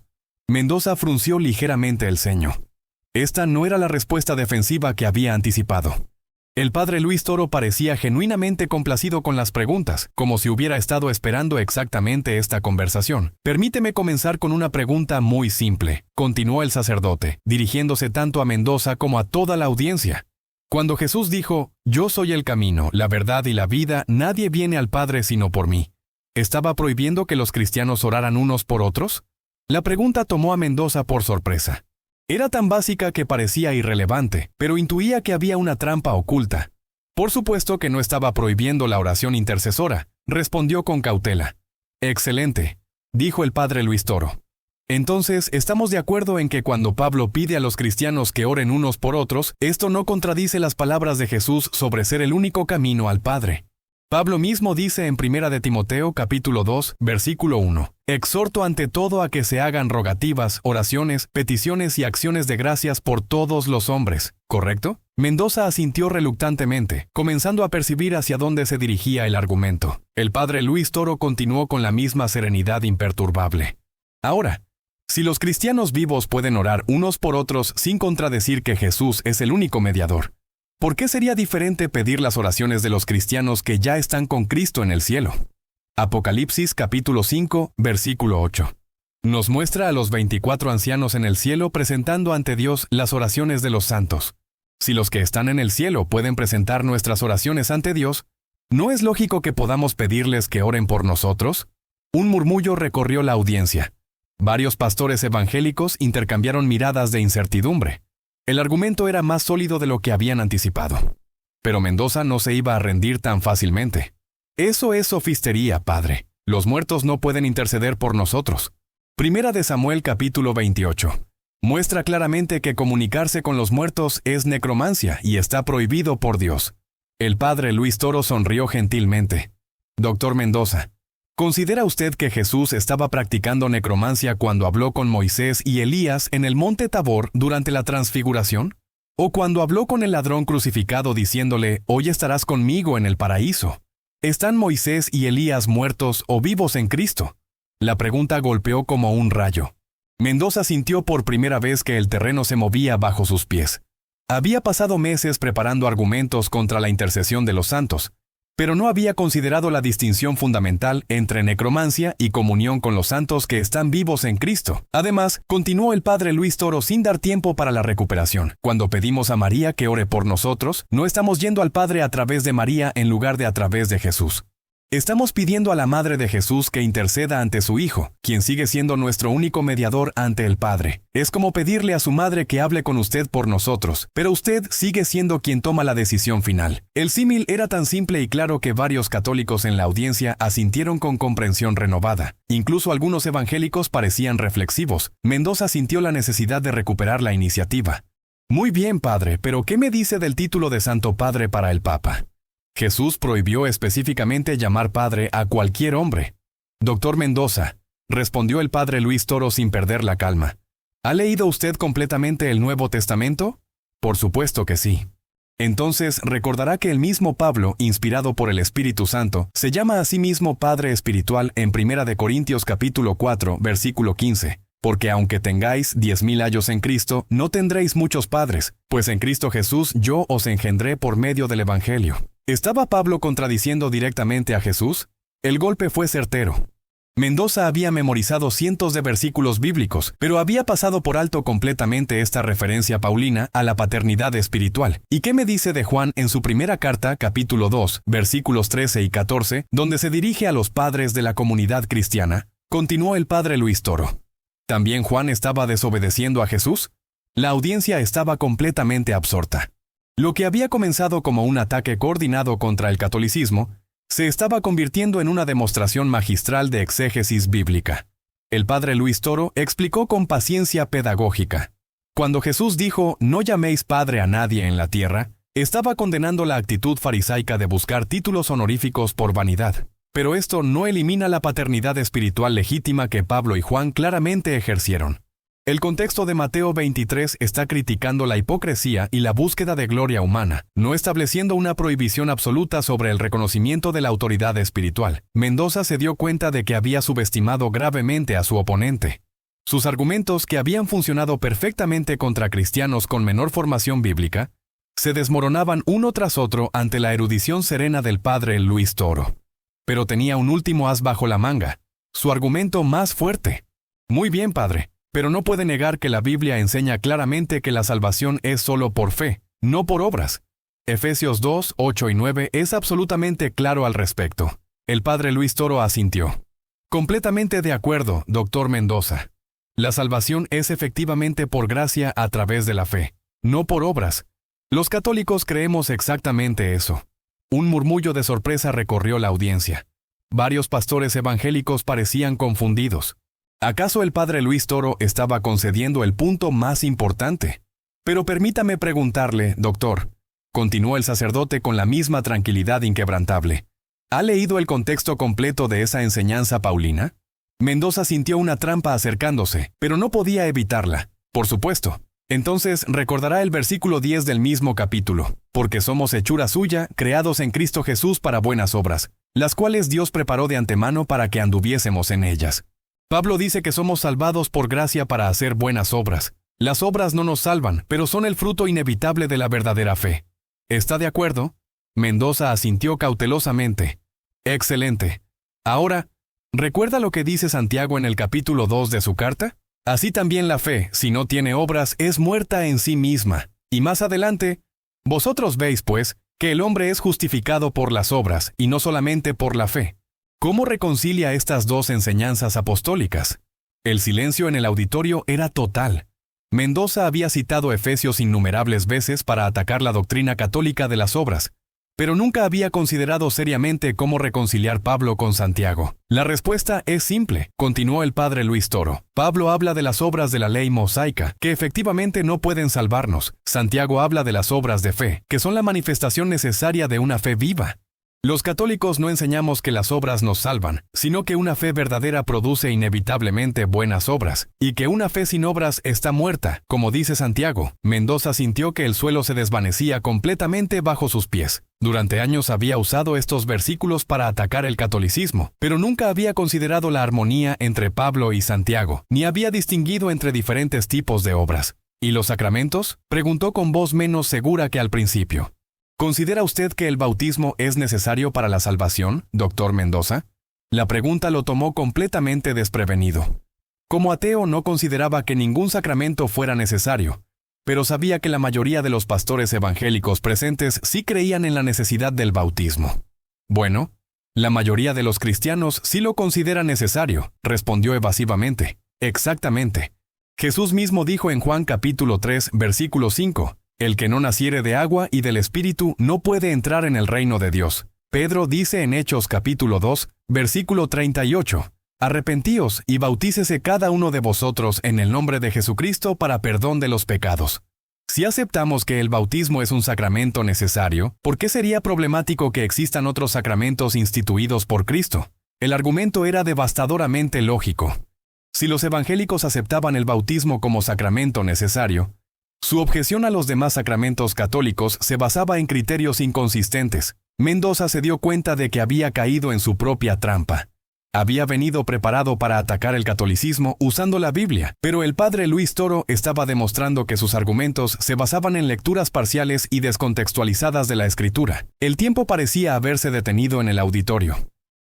Mendoza frunció ligeramente el ceño. Esta no era la respuesta defensiva que había anticipado. El padre Luis Toro parecía genuinamente complacido con las preguntas, como si hubiera estado esperando exactamente esta conversación. «Permíteme comenzar con una pregunta muy simple», continuó el sacerdote, dirigiéndose tanto a Mendoza como a toda la audiencia. Cuando Jesús dijo, «Yo soy el camino, la verdad y la vida, nadie viene al Padre sino por mí», ¿estaba prohibiendo que los cristianos oraran unos por otros? La pregunta tomó a Mendoza por sorpresa. Era tan básica que parecía irrelevante, pero intuía que había una trampa oculta. Por supuesto que no estaba prohibiendo la oración intercesora, respondió con cautela. «Excelente», dijo el padre Luis Toro. «Entonces, estamos de acuerdo en que cuando Pablo pide a los cristianos que oren unos por otros, esto no contradice las palabras de Jesús sobre ser el único camino al Padre». Pablo mismo dice en 1 de Timoteo capítulo 2, versículo 1, «Exhorto ante todo a que se hagan rogativas, oraciones, peticiones y acciones de gracias por todos los hombres», ¿correcto? Mendoza asintió reluctantemente, comenzando a percibir hacia dónde se dirigía el argumento. El padre Luis Toro continuó con la misma serenidad imperturbable. «Ahora, si los cristianos vivos pueden orar unos por otros sin contradecir que Jesús es el único mediador, ¿por qué sería diferente pedir las oraciones de los cristianos que ya están con Cristo en el cielo?» Apocalipsis capítulo 5, versículo 8. Nos muestra a los 24 ancianos en el cielo presentando ante Dios las oraciones de los santos. Si los que están en el cielo pueden presentar nuestras oraciones ante Dios, ¿no es lógico que podamos pedirles que oren por nosotros? Un murmullo recorrió la audiencia. Varios pastores evangélicos intercambiaron miradas de incertidumbre. El argumento era más sólido de lo que habían anticipado. Pero Mendoza no se iba a rendir tan fácilmente. Eso es sofistería, padre. Los muertos no pueden interceder por nosotros. Primera de Samuel capítulo 28. Muestra claramente que comunicarse con los muertos es necromancia y está prohibido por Dios. El padre Luis Toro sonrió gentilmente. Doctor Mendoza, ¿considera usted que Jesús estaba practicando necromancia cuando habló con Moisés y Elías en el monte Tabor durante la transfiguración? ¿O cuando habló con el ladrón crucificado diciéndole, hoy estarás conmigo en el paraíso? ¿Están Moisés y Elías muertos o vivos en Cristo? La pregunta golpeó como un rayo. Mendoza sintió por primera vez que el terreno se movía bajo sus pies. Había pasado meses preparando argumentos contra la intercesión de los santos, pero no había considerado la distinción fundamental entre necromancia y comunión con los santos que están vivos en Cristo. Además, continuó el padre Luis Toro sin dar tiempo para la recuperación. Cuando pedimos a María que ore por nosotros, no estamos yendo al Padre a través de María en lugar de a través de Jesús. Estamos pidiendo a la Madre de Jesús que interceda ante su Hijo, quien sigue siendo nuestro único mediador ante el Padre. Es como pedirle a su madre que hable con usted por nosotros, pero usted sigue siendo quien toma la decisión final. El símil era tan simple y claro que varios católicos en la audiencia asintieron con comprensión renovada. Incluso algunos evangélicos parecían reflexivos. Mendoza sintió la necesidad de recuperar la iniciativa. Muy bien, padre, pero ¿qué me dice del título de Santo Padre para el Papa? Jesús prohibió específicamente llamar padre a cualquier hombre. Doctor Mendoza, respondió el padre Luis Toro sin perder la calma. ¿Ha leído usted completamente el Nuevo Testamento? Por supuesto que sí. Entonces recordará que el mismo Pablo, inspirado por el Espíritu Santo, se llama a sí mismo Padre Espiritual en 1 de Corintios capítulo 4, versículo 15. Porque aunque tengáis 10,000 años en Cristo, no tendréis muchos padres, pues en Cristo Jesús yo os engendré por medio del Evangelio. ¿Estaba Pablo contradiciendo directamente a Jesús? El golpe fue certero. Mendoza había memorizado cientos de versículos bíblicos, pero había pasado por alto completamente esta referencia paulina a la paternidad espiritual. ¿Y qué me dice de Juan en su primera carta, capítulo 2, versículos 13 y 14, donde se dirige a los padres de la comunidad cristiana? Continuó el padre Luis Toro. ¿También Juan estaba desobedeciendo a Jesús? La audiencia estaba completamente absorta. Lo que había comenzado como un ataque coordinado contra el catolicismo, se estaba convirtiendo en una demostración magistral de exégesis bíblica. El padre Luis Toro explicó con paciencia pedagógica. Cuando Jesús dijo, no llaméis padre a nadie en la tierra, estaba condenando la actitud farisaica de buscar títulos honoríficos por vanidad. Pero esto no elimina la paternidad espiritual legítima que Pablo y Juan claramente ejercieron. El contexto de Mateo 23 está criticando la hipocresía y la búsqueda de gloria humana, no estableciendo una prohibición absoluta sobre el reconocimiento de la autoridad espiritual. Mendoza se dio cuenta de que había subestimado gravemente a su oponente. Sus argumentos, que habían funcionado perfectamente contra cristianos con menor formación bíblica, se desmoronaban uno tras otro ante la erudición serena del padre Luis Toro. Pero tenía un último as bajo la manga, su argumento más fuerte. Muy bien, padre. Pero no puede negar que la Biblia enseña claramente que la salvación es solo por fe, no por obras. Efesios 2, 8 y 9 es absolutamente claro al respecto. El padre Luis Toro asintió. Completamente de acuerdo, doctor Mendoza. La salvación es efectivamente por gracia a través de la fe, no por obras. Los católicos creemos exactamente eso. Un murmullo de sorpresa recorrió la audiencia. Varios pastores evangélicos parecían confundidos. ¿Acaso el padre Luis Toro estaba concediendo el punto más importante? Pero permítame preguntarle, doctor, continuó el sacerdote con la misma tranquilidad inquebrantable. ¿Ha leído el contexto completo de esa enseñanza paulina? Mendoza sintió una trampa acercándose, pero no podía evitarla. Por supuesto. Entonces recordará el versículo 10 del mismo capítulo. Porque somos hechura suya, creados en Cristo Jesús para buenas obras, las cuales Dios preparó de antemano para que anduviésemos en ellas. Pablo dice que somos salvados por gracia para hacer buenas obras. Las obras no nos salvan, pero son el fruto inevitable de la verdadera fe. ¿Está de acuerdo? Mendoza asintió cautelosamente. Excelente. Ahora, ¿recuerda lo que dice Santiago en el capítulo 2 de su carta? Así también la fe, si no tiene obras, es muerta en sí misma. Y más adelante, vosotros veis, pues, que el hombre es justificado por las obras, y no solamente por la fe. ¿Cómo reconcilia estas dos enseñanzas apostólicas? El silencio en el auditorio era total. Mendoza había citado Efesios innumerables veces para atacar la doctrina católica de las obras, pero nunca había considerado seriamente cómo reconciliar Pablo con Santiago. La respuesta es simple, continuó el padre Luis Toro. Pablo habla de las obras de la ley mosaica, que efectivamente no pueden salvarnos. Santiago habla de las obras de fe, que son la manifestación necesaria de una fe viva. Los católicos no enseñamos que las obras nos salvan, sino que una fe verdadera produce inevitablemente buenas obras, y que una fe sin obras está muerta, como dice Santiago. Mendoza sintió que el suelo se desvanecía completamente bajo sus pies. Durante años había usado estos versículos para atacar el catolicismo, pero nunca había considerado la armonía entre Pablo y Santiago, ni había distinguido entre diferentes tipos de obras. ¿Y los sacramentos?, preguntó con voz menos segura que al principio. ¿Considera usted que el bautismo es necesario para la salvación, doctor Mendoza? La pregunta lo tomó completamente desprevenido. Como ateo no consideraba que ningún sacramento fuera necesario, pero sabía que la mayoría de los pastores evangélicos presentes sí creían en la necesidad del bautismo. Bueno, la mayoría de los cristianos sí lo considera necesario, respondió evasivamente. Exactamente. Jesús mismo dijo en Juan capítulo 3, versículo 5, «El que no naciere de agua y del Espíritu no puede entrar en el reino de Dios». Pedro dice en Hechos capítulo 2, versículo 38, «Arrepentíos y bautícese cada uno de vosotros en el nombre de Jesucristo para perdón de los pecados». Si aceptamos que el bautismo es un sacramento necesario, ¿por qué sería problemático que existan otros sacramentos instituidos por Cristo? El argumento era devastadoramente lógico. Si los evangélicos aceptaban el bautismo como sacramento necesario, su objeción a los demás sacramentos católicos se basaba en criterios inconsistentes. Mendoza se dio cuenta de que había caído en su propia trampa. Había venido preparado para atacar el catolicismo usando la Biblia, pero el padre Luis Toro estaba demostrando que sus argumentos se basaban en lecturas parciales y descontextualizadas de la Escritura. El tiempo parecía haberse detenido en el auditorio.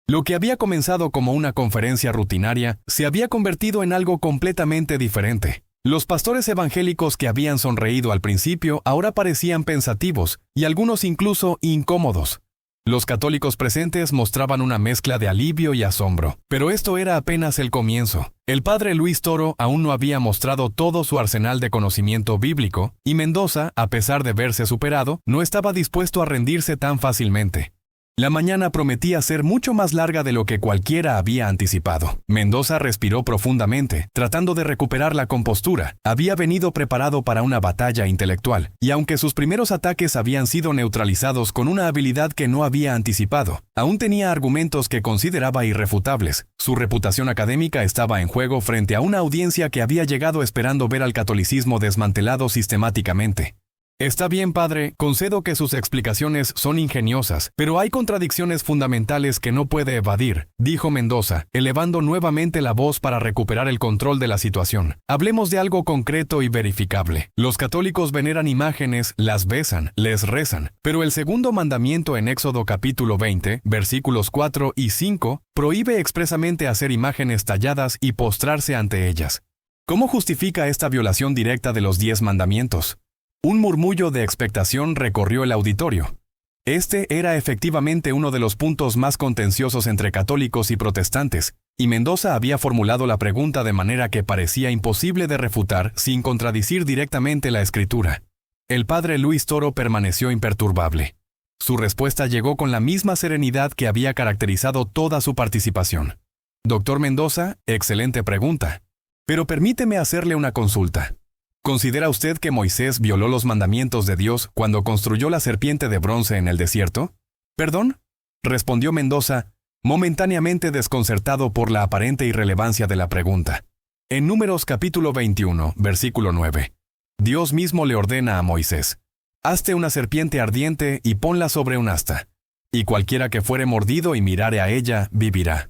Lo que había comenzado como una conferencia rutinaria se había convertido en algo completamente diferente. Los pastores evangélicos que habían sonreído al principio ahora parecían pensativos y algunos incluso incómodos. Los católicos presentes mostraban una mezcla de alivio y asombro, pero esto era apenas el comienzo. El padre Luis Toro aún no había mostrado todo su arsenal de conocimiento bíblico, y Mendoza, a pesar de verse superado, no estaba dispuesto a rendirse tan fácilmente. La mañana prometía ser mucho más larga de lo que cualquiera había anticipado. Mendoza respiró profundamente, tratando de recuperar la compostura. Había venido preparado para una batalla intelectual, y aunque sus primeros ataques habían sido neutralizados con una habilidad que no había anticipado, aún tenía argumentos que consideraba irrefutables. Su reputación académica estaba en juego frente a una audiencia que había llegado esperando ver al catolicismo desmantelado sistemáticamente. Está bien, padre, concedo que sus explicaciones son ingeniosas, pero hay contradicciones fundamentales que no puede evadir, dijo Mendoza, elevando nuevamente la voz para recuperar el control de la situación. Hablemos de algo concreto y verificable. Los católicos veneran imágenes, las besan, les rezan, pero el segundo mandamiento en Éxodo capítulo 20, versículos 4 y 5, prohíbe expresamente hacer imágenes talladas y postrarse ante ellas. ¿Cómo justifica esta violación directa de los 10 mandamientos? Un murmullo de expectación recorrió el auditorio. Este era efectivamente uno de los puntos más contenciosos entre católicos y protestantes, y Mendoza había formulado la pregunta de manera que parecía imposible de refutar sin contradecir directamente la Escritura. El padre Luis Toro permaneció imperturbable. Su respuesta llegó con la misma serenidad que había caracterizado toda su participación. Doctor Mendoza, excelente pregunta. Pero permíteme hacerle una consulta. ¿Considera usted que Moisés violó los mandamientos de Dios cuando construyó la serpiente de bronce en el desierto? ¿Perdón?, respondió Mendoza, momentáneamente desconcertado por la aparente irrelevancia de la pregunta. En Números capítulo 21, versículo 9, Dios mismo le ordena a Moisés: «Hazte una serpiente ardiente y ponla sobre un asta, y cualquiera que fuere mordido y mirare a ella, vivirá».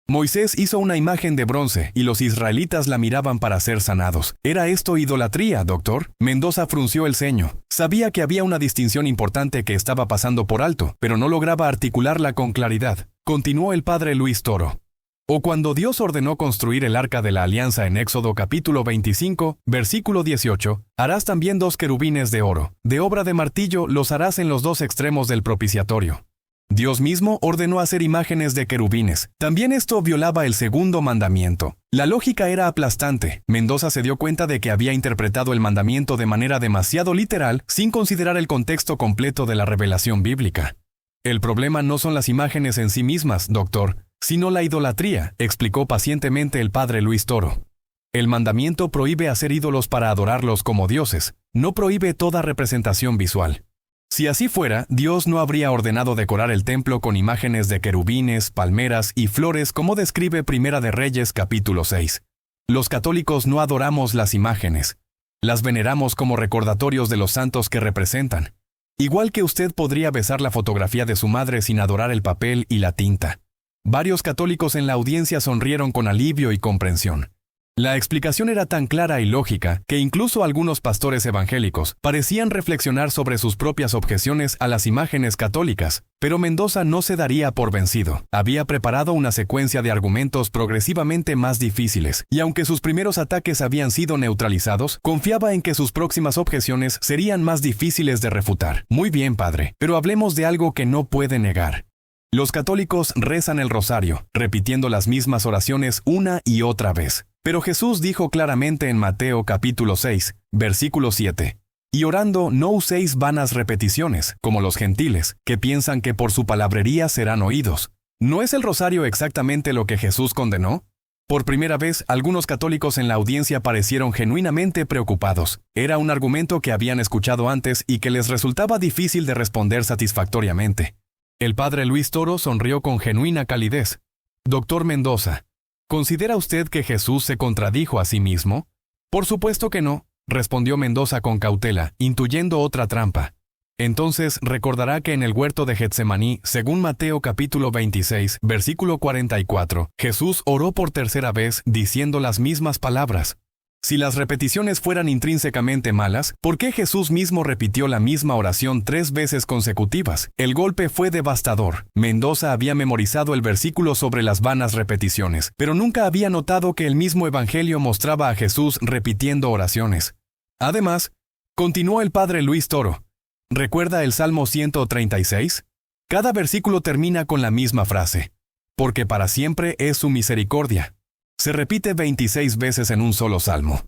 Moisés hizo una imagen de bronce y los israelitas la miraban para ser sanados. ¿Era esto idolatría, doctor? Mendoza frunció el ceño. Sabía que había una distinción importante que estaba pasando por alto, pero no lograba articularla con claridad. Continuó el padre Luis Toro. O cuando Dios ordenó construir el arca de la alianza en Éxodo capítulo 25, versículo 18, harás también 2 querubines de oro. De obra de martillo los harás en los 2 extremos del propiciatorio. Dios mismo ordenó hacer imágenes de querubines. También esto violaba el segundo mandamiento. La lógica era aplastante. Mendoza se dio cuenta de que había interpretado el mandamiento de manera demasiado literal, sin considerar el contexto completo de la revelación bíblica. El problema no son las imágenes en sí mismas, doctor, sino la idolatría, explicó pacientemente el padre Luis Toro. El mandamiento prohíbe hacer ídolos para adorarlos como dioses, no prohíbe toda representación visual. Si así fuera, Dios no habría ordenado decorar el templo con imágenes de querubines, palmeras y flores como describe Primera de Reyes capítulo 6. Los católicos no adoramos las imágenes. Las veneramos como recordatorios de los santos que representan. Igual que usted podría besar la fotografía de su madre sin adorar el papel y la tinta. Varios católicos en la audiencia sonrieron con alivio y comprensión. La explicación era tan clara y lógica que incluso algunos pastores evangélicos parecían reflexionar sobre sus propias objeciones a las imágenes católicas, pero Mendoza no se daría por vencido. Había preparado una secuencia de argumentos progresivamente más difíciles, y aunque sus primeros ataques habían sido neutralizados, confiaba en que sus próximas objeciones serían más difíciles de refutar. Muy bien, padre, pero hablemos de algo que no puede negar. Los católicos rezan el rosario, repitiendo las mismas oraciones una y otra vez. Pero Jesús dijo claramente en Mateo capítulo 6, versículo 7, «Y orando no uséis vanas repeticiones, como los gentiles, que piensan que por su palabrería serán oídos». ¿No es el rosario exactamente lo que Jesús condenó? Por primera vez, algunos católicos en la audiencia parecieron genuinamente preocupados. Era un argumento que habían escuchado antes y que les resultaba difícil de responder satisfactoriamente. El padre Luis Toro sonrió con genuina calidez. «Doctor Mendoza, ¿considera usted que Jesús se contradijo a sí mismo?» «Por supuesto que no», respondió Mendoza con cautela, intuyendo otra trampa. Entonces recordará que en el huerto de Getsemaní, según Mateo capítulo 26, versículo 44, Jesús oró por tercera vez diciendo las mismas palabras. Si las repeticiones fueran intrínsecamente malas, ¿por qué Jesús mismo repitió la misma oración 3 veces consecutivas? El golpe fue devastador. Mendoza había memorizado el versículo sobre las vanas repeticiones, pero nunca había notado que el mismo Evangelio mostraba a Jesús repitiendo oraciones. Además, continuó el padre Luis Toro, ¿recuerda el Salmo 136? Cada versículo termina con la misma frase, «porque para siempre es su misericordia». Se repite 26 veces en un solo salmo.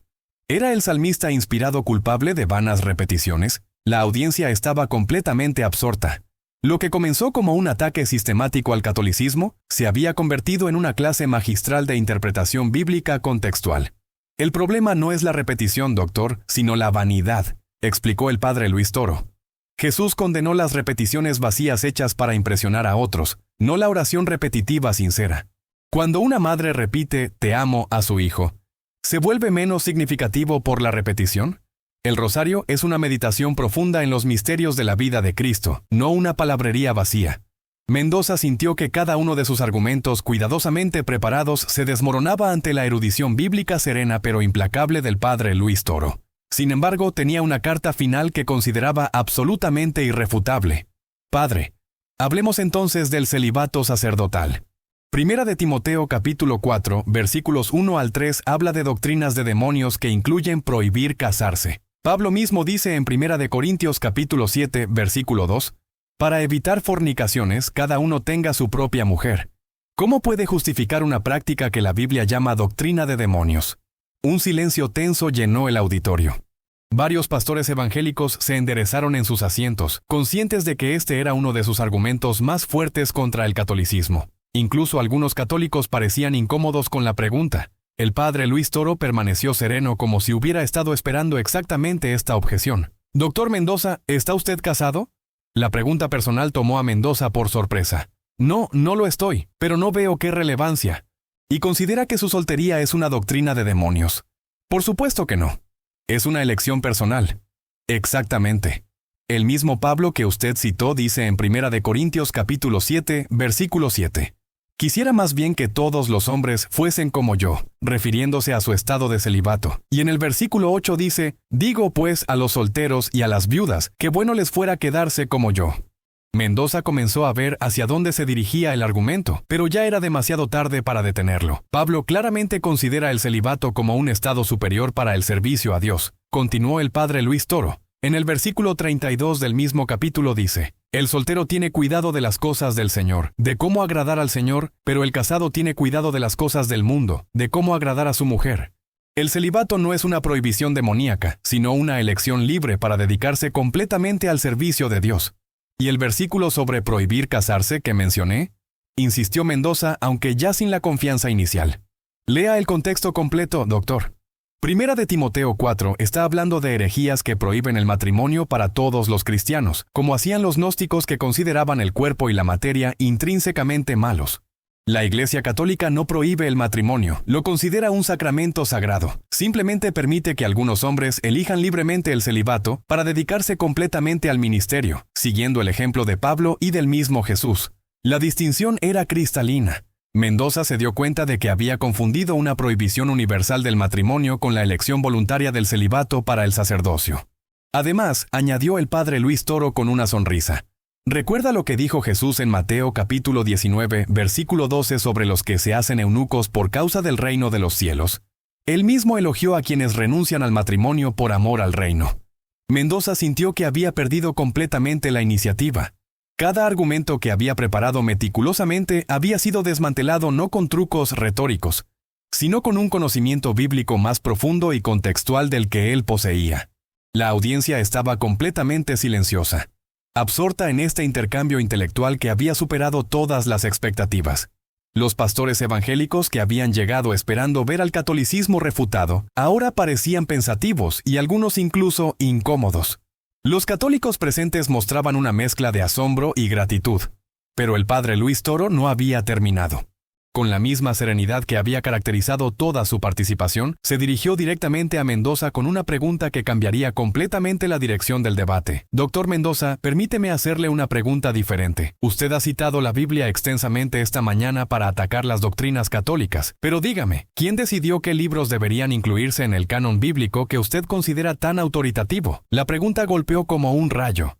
¿Era el salmista inspirado culpable de vanas repeticiones? La audiencia estaba completamente absorta. Lo que comenzó como un ataque sistemático al catolicismo se había convertido en una clase magistral de interpretación bíblica contextual. El problema no es la repetición, doctor, sino la vanidad, explicó el padre Luis Toro. Jesús condenó las repeticiones vacías hechas para impresionar a otros, no la oración repetitiva sincera. Cuando una madre repite «te amo» a su hijo, ¿se vuelve menos significativo por la repetición? El rosario es una meditación profunda en los misterios de la vida de Cristo, no una palabrería vacía. Mendoza sintió que cada uno de sus argumentos cuidadosamente preparados se desmoronaba ante la erudición bíblica serena pero implacable del padre Luis Toro. Sin embargo, tenía una carta final que consideraba absolutamente irrefutable. «Padre, hablemos entonces del celibato sacerdotal». Primera de Timoteo capítulo 4, versículos 1 al 3 habla de doctrinas de demonios que incluyen prohibir casarse. Pablo mismo dice en Primera de Corintios capítulo 7, versículo 2, «Para evitar fornicaciones, cada uno tenga su propia mujer». ¿Cómo puede justificar una práctica que la Biblia llama doctrina de demonios? Un silencio tenso llenó el auditorio. Varios pastores evangélicos se enderezaron en sus asientos, conscientes de que este era uno de sus argumentos más fuertes contra el catolicismo. Incluso algunos católicos parecían incómodos con la pregunta. El padre Luis Toro permaneció sereno como si hubiera estado esperando exactamente esta objeción. «Doctor Mendoza, ¿está usted casado?» La pregunta personal tomó a Mendoza por sorpresa. «No, no lo estoy, pero no veo qué relevancia». ¿Y considera que su soltería es una doctrina de demonios? Por supuesto que no. Es una elección personal. Exactamente. El mismo Pablo que usted citó dice en Primera de Corintios capítulo 7, versículo 7. «Quisiera más bien que todos los hombres fuesen como yo», refiriéndose a su estado de celibato. Y en el versículo 8 dice, «Digo pues a los solteros y a las viudas, que bueno les fuera quedarse como yo». Mendoza comenzó a ver hacia dónde se dirigía el argumento, pero ya era demasiado tarde para detenerlo. Pablo claramente considera el celibato como un estado superior para el servicio a Dios. Continuó el padre Luis Toro. En el versículo 32 del mismo capítulo dice, El soltero tiene cuidado de las cosas del Señor, de cómo agradar al Señor, pero el casado tiene cuidado de las cosas del mundo, de cómo agradar a su mujer. El celibato no es una prohibición demoníaca, sino una elección libre para dedicarse completamente al servicio de Dios. ¿Y el versículo sobre prohibir casarse que mencioné? Insistió Mendoza, aunque ya sin la confianza inicial. Lea el contexto completo, doctor. Primera de Timoteo 4 está hablando de herejías que prohíben el matrimonio para todos los cristianos, como hacían los gnósticos que consideraban el cuerpo y la materia intrínsecamente malos. La Iglesia Católica no prohíbe el matrimonio, lo considera un sacramento sagrado. Simplemente permite que algunos hombres elijan libremente el celibato para dedicarse completamente al ministerio, siguiendo el ejemplo de Pablo y del mismo Jesús. La distinción era cristalina. Mendoza se dio cuenta de que había confundido una prohibición universal del matrimonio con la elección voluntaria del celibato para el sacerdocio. Además, añadió el padre Luis Toro con una sonrisa. ¿Recuerda lo que dijo Jesús en Mateo capítulo 19, versículo 12 sobre los que se hacen eunucos por causa del reino de los cielos? Él mismo elogió a quienes renuncian al matrimonio por amor al reino. Mendoza sintió que había perdido completamente la iniciativa. Cada argumento que había preparado meticulosamente había sido desmantelado no con trucos retóricos, sino con un conocimiento bíblico más profundo y contextual del que él poseía. La audiencia estaba completamente silenciosa, absorta en este intercambio intelectual que había superado todas las expectativas. Los pastores evangélicos que habían llegado esperando ver al catolicismo refutado, ahora parecían pensativos y algunos incluso incómodos. Los católicos presentes mostraban una mezcla de asombro y gratitud, pero el padre Luis Toro no había terminado. Con la misma serenidad que había caracterizado toda su participación, se dirigió directamente a Mendoza con una pregunta que cambiaría completamente la dirección del debate. Doctor Mendoza, permíteme hacerle una pregunta diferente. Usted ha citado la Biblia extensamente esta mañana para atacar las doctrinas católicas, pero dígame, ¿quién decidió qué libros deberían incluirse en el canon bíblico que usted considera tan autoritativo? La pregunta golpeó como un rayo.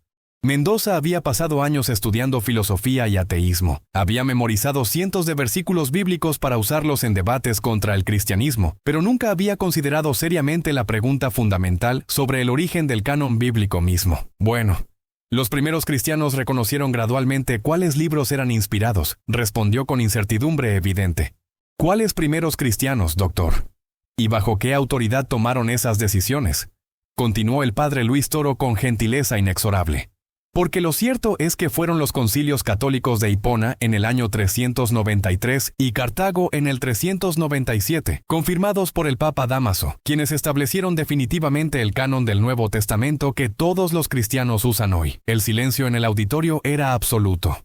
Mendoza había pasado años estudiando filosofía y ateísmo. Había memorizado cientos de versículos bíblicos para usarlos en debates contra el cristianismo, pero nunca había considerado seriamente la pregunta fundamental sobre el origen del canon bíblico mismo. Bueno, los primeros cristianos reconocieron gradualmente cuáles libros eran inspirados, respondió con incertidumbre evidente. ¿Cuáles primeros cristianos, doctor? ¿Y bajo qué autoridad tomaron esas decisiones? Continuó el padre Luis Toro con gentileza inexorable. Porque lo cierto es que fueron los concilios católicos de Hipona en el año 393 y Cartago en el 397, confirmados por el Papa Dámaso, quienes establecieron definitivamente el canon del Nuevo Testamento que todos los cristianos usan hoy. El silencio en el auditorio era absoluto.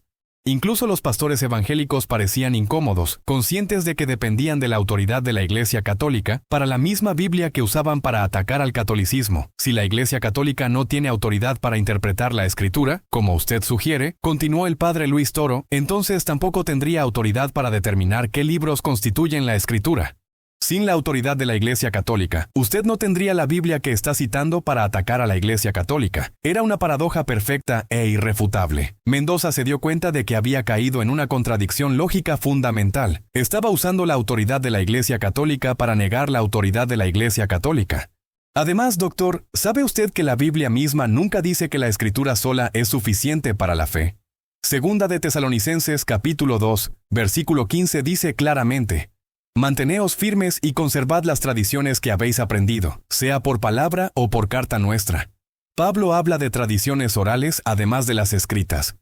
Incluso los pastores evangélicos parecían incómodos, conscientes de que dependían de la autoridad de la Iglesia Católica para la misma Biblia que usaban para atacar al catolicismo. Si la Iglesia Católica no tiene autoridad para interpretar la Escritura, como usted sugiere, continuó el padre Luis Toro, entonces tampoco tendría autoridad para determinar qué libros constituyen la Escritura. Sin la autoridad de la Iglesia Católica, usted no tendría la Biblia que está citando para atacar a la Iglesia Católica. Era una paradoja perfecta e irrefutable. Mendoza se dio cuenta de que había caído en una contradicción lógica fundamental. Estaba usando la autoridad de la Iglesia Católica para negar la autoridad de la Iglesia Católica. Además, doctor, ¿sabe usted que la Biblia misma nunca dice que la Escritura sola es suficiente para la fe? Segunda de Tesalonicenses capítulo 2, versículo 15 dice claramente: Manteneos firmes y conservad las tradiciones que habéis aprendido, sea por palabra o por carta nuestra. Pablo habla de tradiciones orales además de las escritas.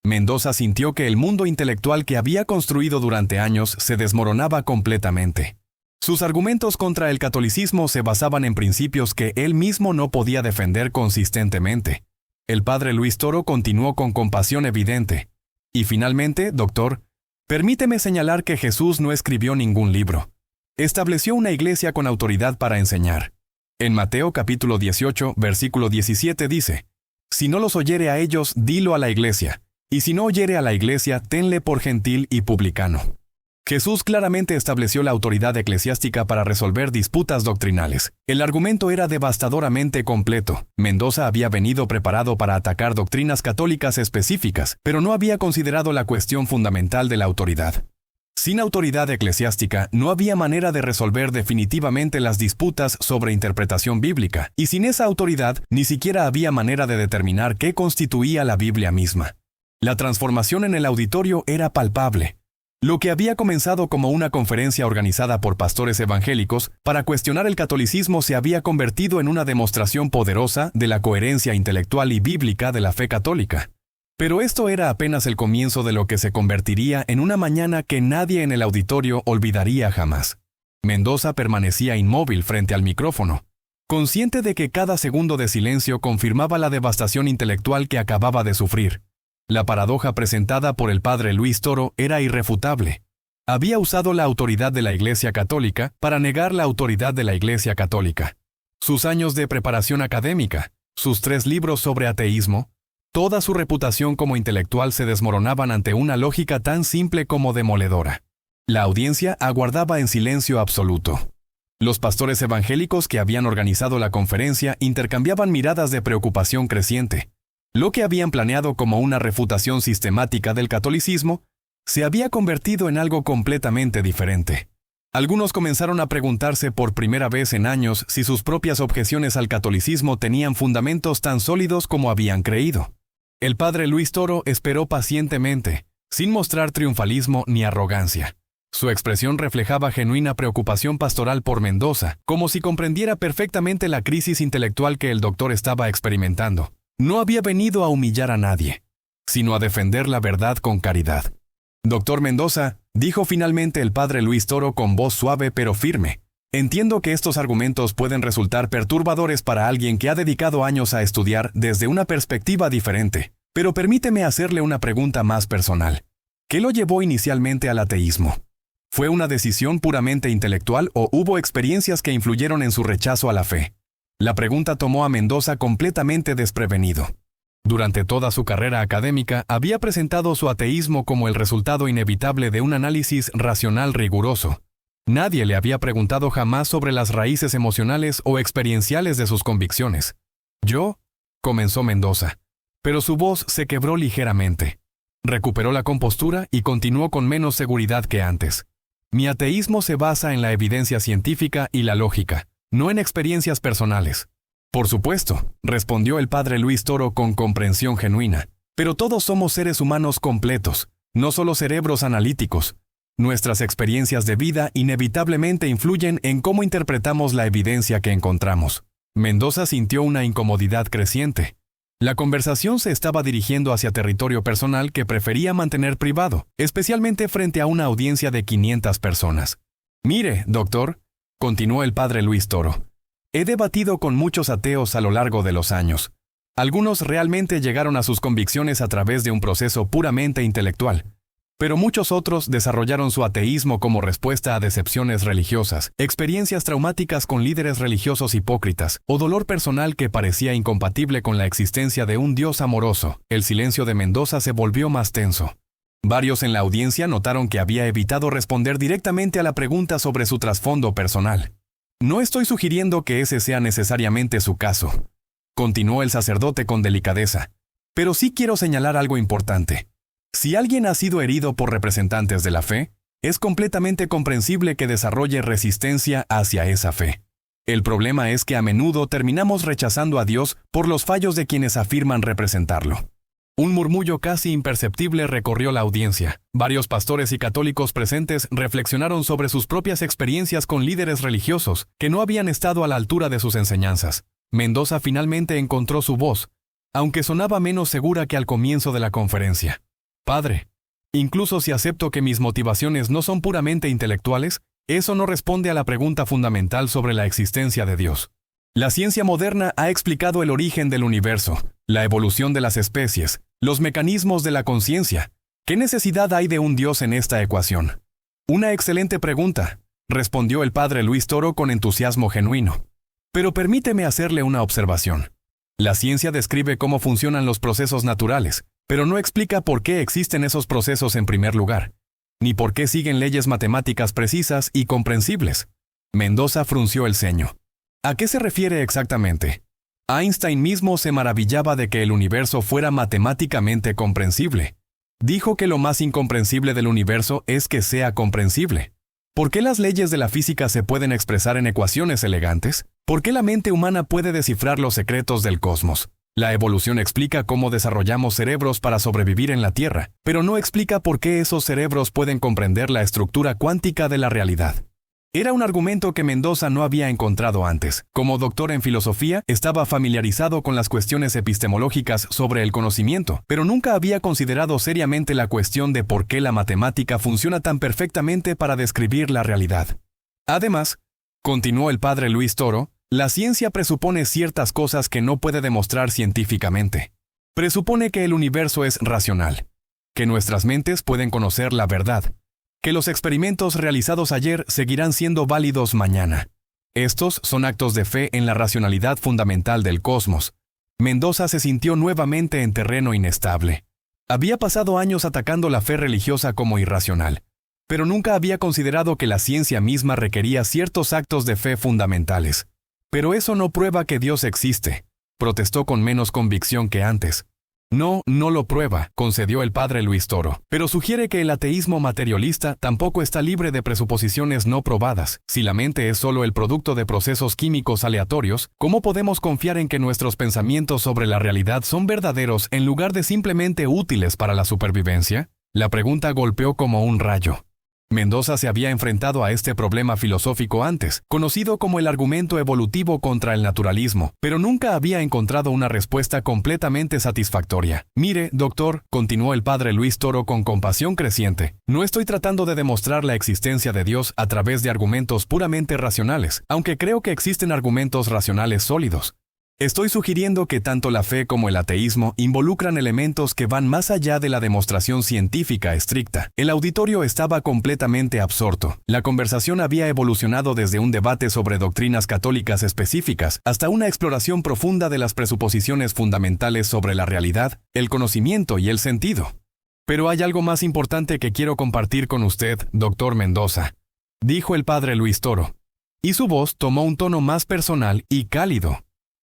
Mendoza sintió que el mundo intelectual que había construido durante años se desmoronaba completamente. Sus argumentos contra el catolicismo se basaban en principios que él mismo no podía defender consistentemente. El padre Luis Toro continuó con compasión evidente. Y finalmente, doctor, permíteme señalar que Jesús no escribió ningún libro. Estableció una iglesia con autoridad para enseñar. En Mateo capítulo 18, versículo 17 dice: Si no los oyere a ellos, dilo a la iglesia, y si no oyere a la iglesia, tenle por gentil y publicano. Jesús claramente estableció la autoridad eclesiástica para resolver disputas doctrinales. El argumento era devastadoramente completo. Mendoza había venido preparado para atacar doctrinas católicas específicas, pero no había considerado la cuestión fundamental de la autoridad. Sin autoridad eclesiástica, no había manera de resolver definitivamente las disputas sobre interpretación bíblica, y sin esa autoridad, ni siquiera había manera de determinar qué constituía la Biblia misma. La transformación en el auditorio era palpable. Lo que había comenzado como una conferencia organizada por pastores evangélicos para cuestionar el catolicismo se había convertido en una demostración poderosa de la coherencia intelectual y bíblica de la fe católica. Pero esto era apenas el comienzo de lo que se convertiría en una mañana que nadie en el auditorio olvidaría jamás. Mendoza permanecía inmóvil frente al micrófono, consciente de que cada segundo de silencio confirmaba la devastación intelectual que acababa de sufrir. La paradoja presentada por el padre Luis Toro era irrefutable. Había usado la autoridad de la Iglesia Católica para negar la autoridad de la Iglesia Católica. Sus años de preparación académica, sus 3 libros sobre ateísmo, toda su reputación como intelectual se desmoronaban ante una lógica tan simple como demoledora. La audiencia aguardaba en silencio absoluto. Los pastores evangélicos que habían organizado la conferencia intercambiaban miradas de preocupación creciente. Lo que habían planeado como una refutación sistemática del catolicismo se había convertido en algo completamente diferente. Algunos comenzaron a preguntarse por primera vez en años si sus propias objeciones al catolicismo tenían fundamentos tan sólidos como habían creído. El padre Luis Toro esperó pacientemente, sin mostrar triunfalismo ni arrogancia. Su expresión reflejaba genuina preocupación pastoral por Mendoza, como si comprendiera perfectamente la crisis intelectual que el doctor estaba experimentando. No había venido a humillar a nadie, sino a defender la verdad con caridad. Doctor Mendoza, dijo finalmente el padre Luis Toro con voz suave pero firme, entiendo que estos argumentos pueden resultar perturbadores para alguien que ha dedicado años a estudiar desde una perspectiva diferente, pero permíteme hacerle una pregunta más personal. ¿Qué lo llevó inicialmente al ateísmo? ¿Fue una decisión puramente intelectual o hubo experiencias que influyeron en su rechazo a la fe? La pregunta tomó a Mendoza completamente desprevenido. Durante toda su carrera académica, había presentado su ateísmo como el resultado inevitable de un análisis racional riguroso. Nadie le había preguntado jamás sobre las raíces emocionales o experienciales de sus convicciones. «Yo», comenzó Mendoza, pero su voz se quebró ligeramente. Recuperó la compostura y continuó con menos seguridad que antes. «Mi ateísmo se basa en la evidencia científica y la lógica, no en experiencias personales». «Por supuesto», respondió el padre Luis Toro con comprensión genuina, «pero todos somos seres humanos completos, no solo cerebros analíticos. Nuestras experiencias de vida inevitablemente influyen en cómo interpretamos la evidencia que encontramos». Mendoza sintió una incomodidad creciente. La conversación se estaba dirigiendo hacia territorio personal que prefería mantener privado, especialmente frente a una audiencia de 500 personas. «Mire, doctor», continuó el padre Luis Toro, «he debatido con muchos ateos a lo largo de los años. Algunos realmente llegaron a sus convicciones a través de un proceso puramente intelectual, pero muchos otros desarrollaron su ateísmo como respuesta a decepciones religiosas, experiencias traumáticas con líderes religiosos hipócritas, o dolor personal que parecía incompatible con la existencia de un Dios amoroso». El silencio de Mendoza se volvió más tenso. Varios en la audiencia notaron que había evitado responder directamente a la pregunta sobre su trasfondo personal. «No estoy sugiriendo que ese sea necesariamente su caso», continuó el sacerdote con delicadeza, «pero sí quiero señalar algo importante. Si alguien ha sido herido por representantes de la fe, es completamente comprensible que desarrolle resistencia hacia esa fe. El problema es que a menudo terminamos rechazando a Dios por los fallos de quienes afirman representarlo». Un murmullo casi imperceptible recorrió la audiencia. Varios pastores y católicos presentes reflexionaron sobre sus propias experiencias con líderes religiosos que no habían estado a la altura de sus enseñanzas. Mendoza finalmente encontró su voz, aunque sonaba menos segura que al comienzo de la conferencia. «Padre, incluso si acepto que mis motivaciones no son puramente intelectuales, eso no responde a la pregunta fundamental sobre la existencia de Dios. La ciencia moderna ha explicado el origen del universo, la evolución de las especies, los mecanismos de la conciencia. ¿Qué necesidad hay de un Dios en esta ecuación?» «Una excelente pregunta», respondió el padre Luis Toro con entusiasmo genuino. «Pero permíteme hacerle una observación. La ciencia describe cómo funcionan los procesos naturales, pero no explica por qué existen esos procesos en primer lugar, ni por qué siguen leyes matemáticas precisas y comprensibles». Mendoza frunció el ceño. «¿A qué se refiere exactamente?» Einstein mismo se maravillaba de que el universo fuera matemáticamente comprensible. Dijo que lo más incomprensible del universo es que sea comprensible. ¿Por qué las leyes de la física se pueden expresar en ecuaciones elegantes? ¿Por qué la mente humana puede descifrar los secretos del cosmos? La evolución explica cómo desarrollamos cerebros para sobrevivir en la Tierra, pero no explica por qué esos cerebros pueden comprender la estructura cuántica de la realidad. Era un argumento que Mendoza no había encontrado antes. Como doctor en filosofía, estaba familiarizado con las cuestiones epistemológicas sobre el conocimiento, pero nunca había considerado seriamente la cuestión de por qué la matemática funciona tan perfectamente para describir la realidad. Además, continuó el padre Luis Toro, la ciencia presupone ciertas cosas que no puede demostrar científicamente. Presupone que el universo es racional, que nuestras mentes pueden conocer la verdad, que los experimentos realizados ayer seguirán siendo válidos mañana. Estos son actos de fe en la racionalidad fundamental del cosmos. Mendoza se sintió nuevamente en terreno inestable. Había pasado años atacando la fe religiosa como irracional, pero nunca había considerado que la ciencia misma requería ciertos actos de fe fundamentales. Pero eso no prueba que Dios existe, protestó con menos convicción que antes. No lo prueba, concedió el padre Luis Toro, pero sugiere que el ateísmo materialista tampoco está libre de presuposiciones no probadas. Si la mente es solo el producto de procesos químicos aleatorios, ¿cómo podemos confiar en que nuestros pensamientos sobre la realidad son verdaderos en lugar de simplemente útiles para la supervivencia? La pregunta golpeó como un rayo. Mendoza se había enfrentado a este problema filosófico antes, conocido como el argumento evolutivo contra el naturalismo, pero nunca había encontrado una respuesta completamente satisfactoria. Mire, doctor, continuó el padre Luis Toro con compasión creciente, no estoy tratando de demostrar la existencia de Dios a través de argumentos puramente racionales, aunque creo que existen argumentos racionales sólidos. Estoy sugiriendo que tanto la fe como el ateísmo involucran elementos que van más allá de la demostración científica estricta. El auditorio estaba completamente absorto. La conversación había evolucionado desde un debate sobre doctrinas católicas específicas hasta una exploración profunda de las presuposiciones fundamentales sobre la realidad, el conocimiento y el sentido. Pero hay algo más importante que quiero compartir con usted, doctor Mendoza, dijo el padre Luis Toro. Y su voz tomó un tono más personal y cálido.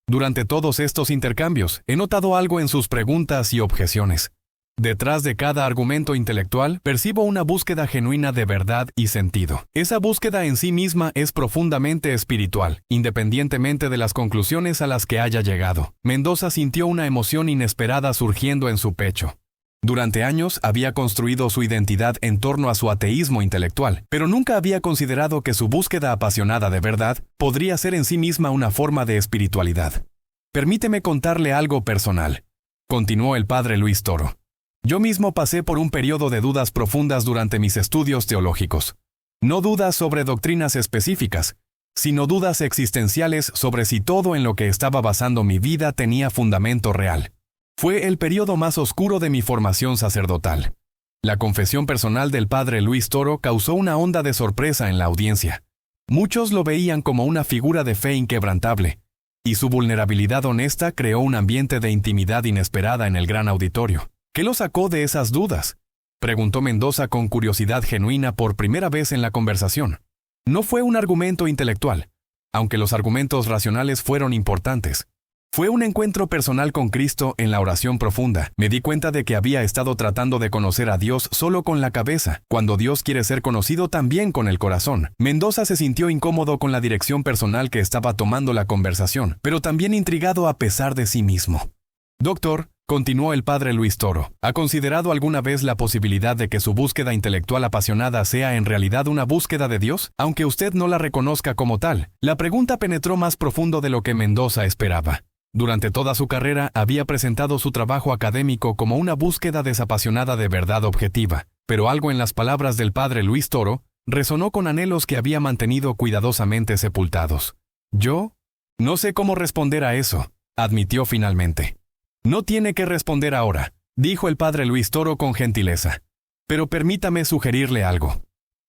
Durante todos estos intercambios, he notado algo en sus preguntas y objeciones. Detrás de cada argumento intelectual, percibo una búsqueda genuina de verdad y sentido. Esa búsqueda en sí misma es profundamente espiritual, independientemente de las conclusiones a las que haya llegado. Mendoza sintió una emoción inesperada surgiendo en su pecho. Durante años había construido su identidad en torno a su ateísmo intelectual, pero nunca había considerado que su búsqueda apasionada de verdad podría ser en sí misma una forma de espiritualidad. Permíteme contarle algo personal, continuó el padre Luis Toro. Yo mismo pasé por un periodo de dudas profundas durante mis estudios teológicos. No dudas sobre doctrinas específicas, sino dudas existenciales sobre si todo en lo que estaba basando mi vida tenía fundamento real. Fue el periodo más oscuro de mi formación sacerdotal. La confesión personal del padre Luis Toro causó una onda de sorpresa en la audiencia. Muchos lo veían como una figura de fe inquebrantable, y su vulnerabilidad honesta creó un ambiente de intimidad inesperada en el gran auditorio. ¿Qué lo sacó de esas dudas?, preguntó Mendoza con curiosidad genuina por primera vez en la conversación. No fue un argumento intelectual, aunque los argumentos racionales fueron importantes. Fue un encuentro personal con Cristo en la oración profunda. Me di cuenta de que había estado tratando de conocer a Dios solo con la cabeza, cuando Dios quiere ser conocido también con el corazón. Mendoza se sintió incómodo con la dirección personal que estaba tomando la conversación, pero también intrigado a pesar de sí mismo. Doctor, continuó el padre Luis Toro, ¿ha considerado alguna vez la posibilidad de que su búsqueda intelectual apasionada sea en realidad una búsqueda de Dios, aunque usted no la reconozca como tal? La pregunta penetró más profundo de lo que Mendoza esperaba. Durante toda su carrera había presentado su trabajo académico como una búsqueda desapasionada de verdad objetiva, pero algo en las palabras del padre Luis Toro resonó con anhelos que había mantenido cuidadosamente sepultados. Yo no sé cómo responder a eso, admitió finalmente. No tiene que responder ahora, dijo el padre Luis Toro con gentileza. Pero permítame sugerirle algo.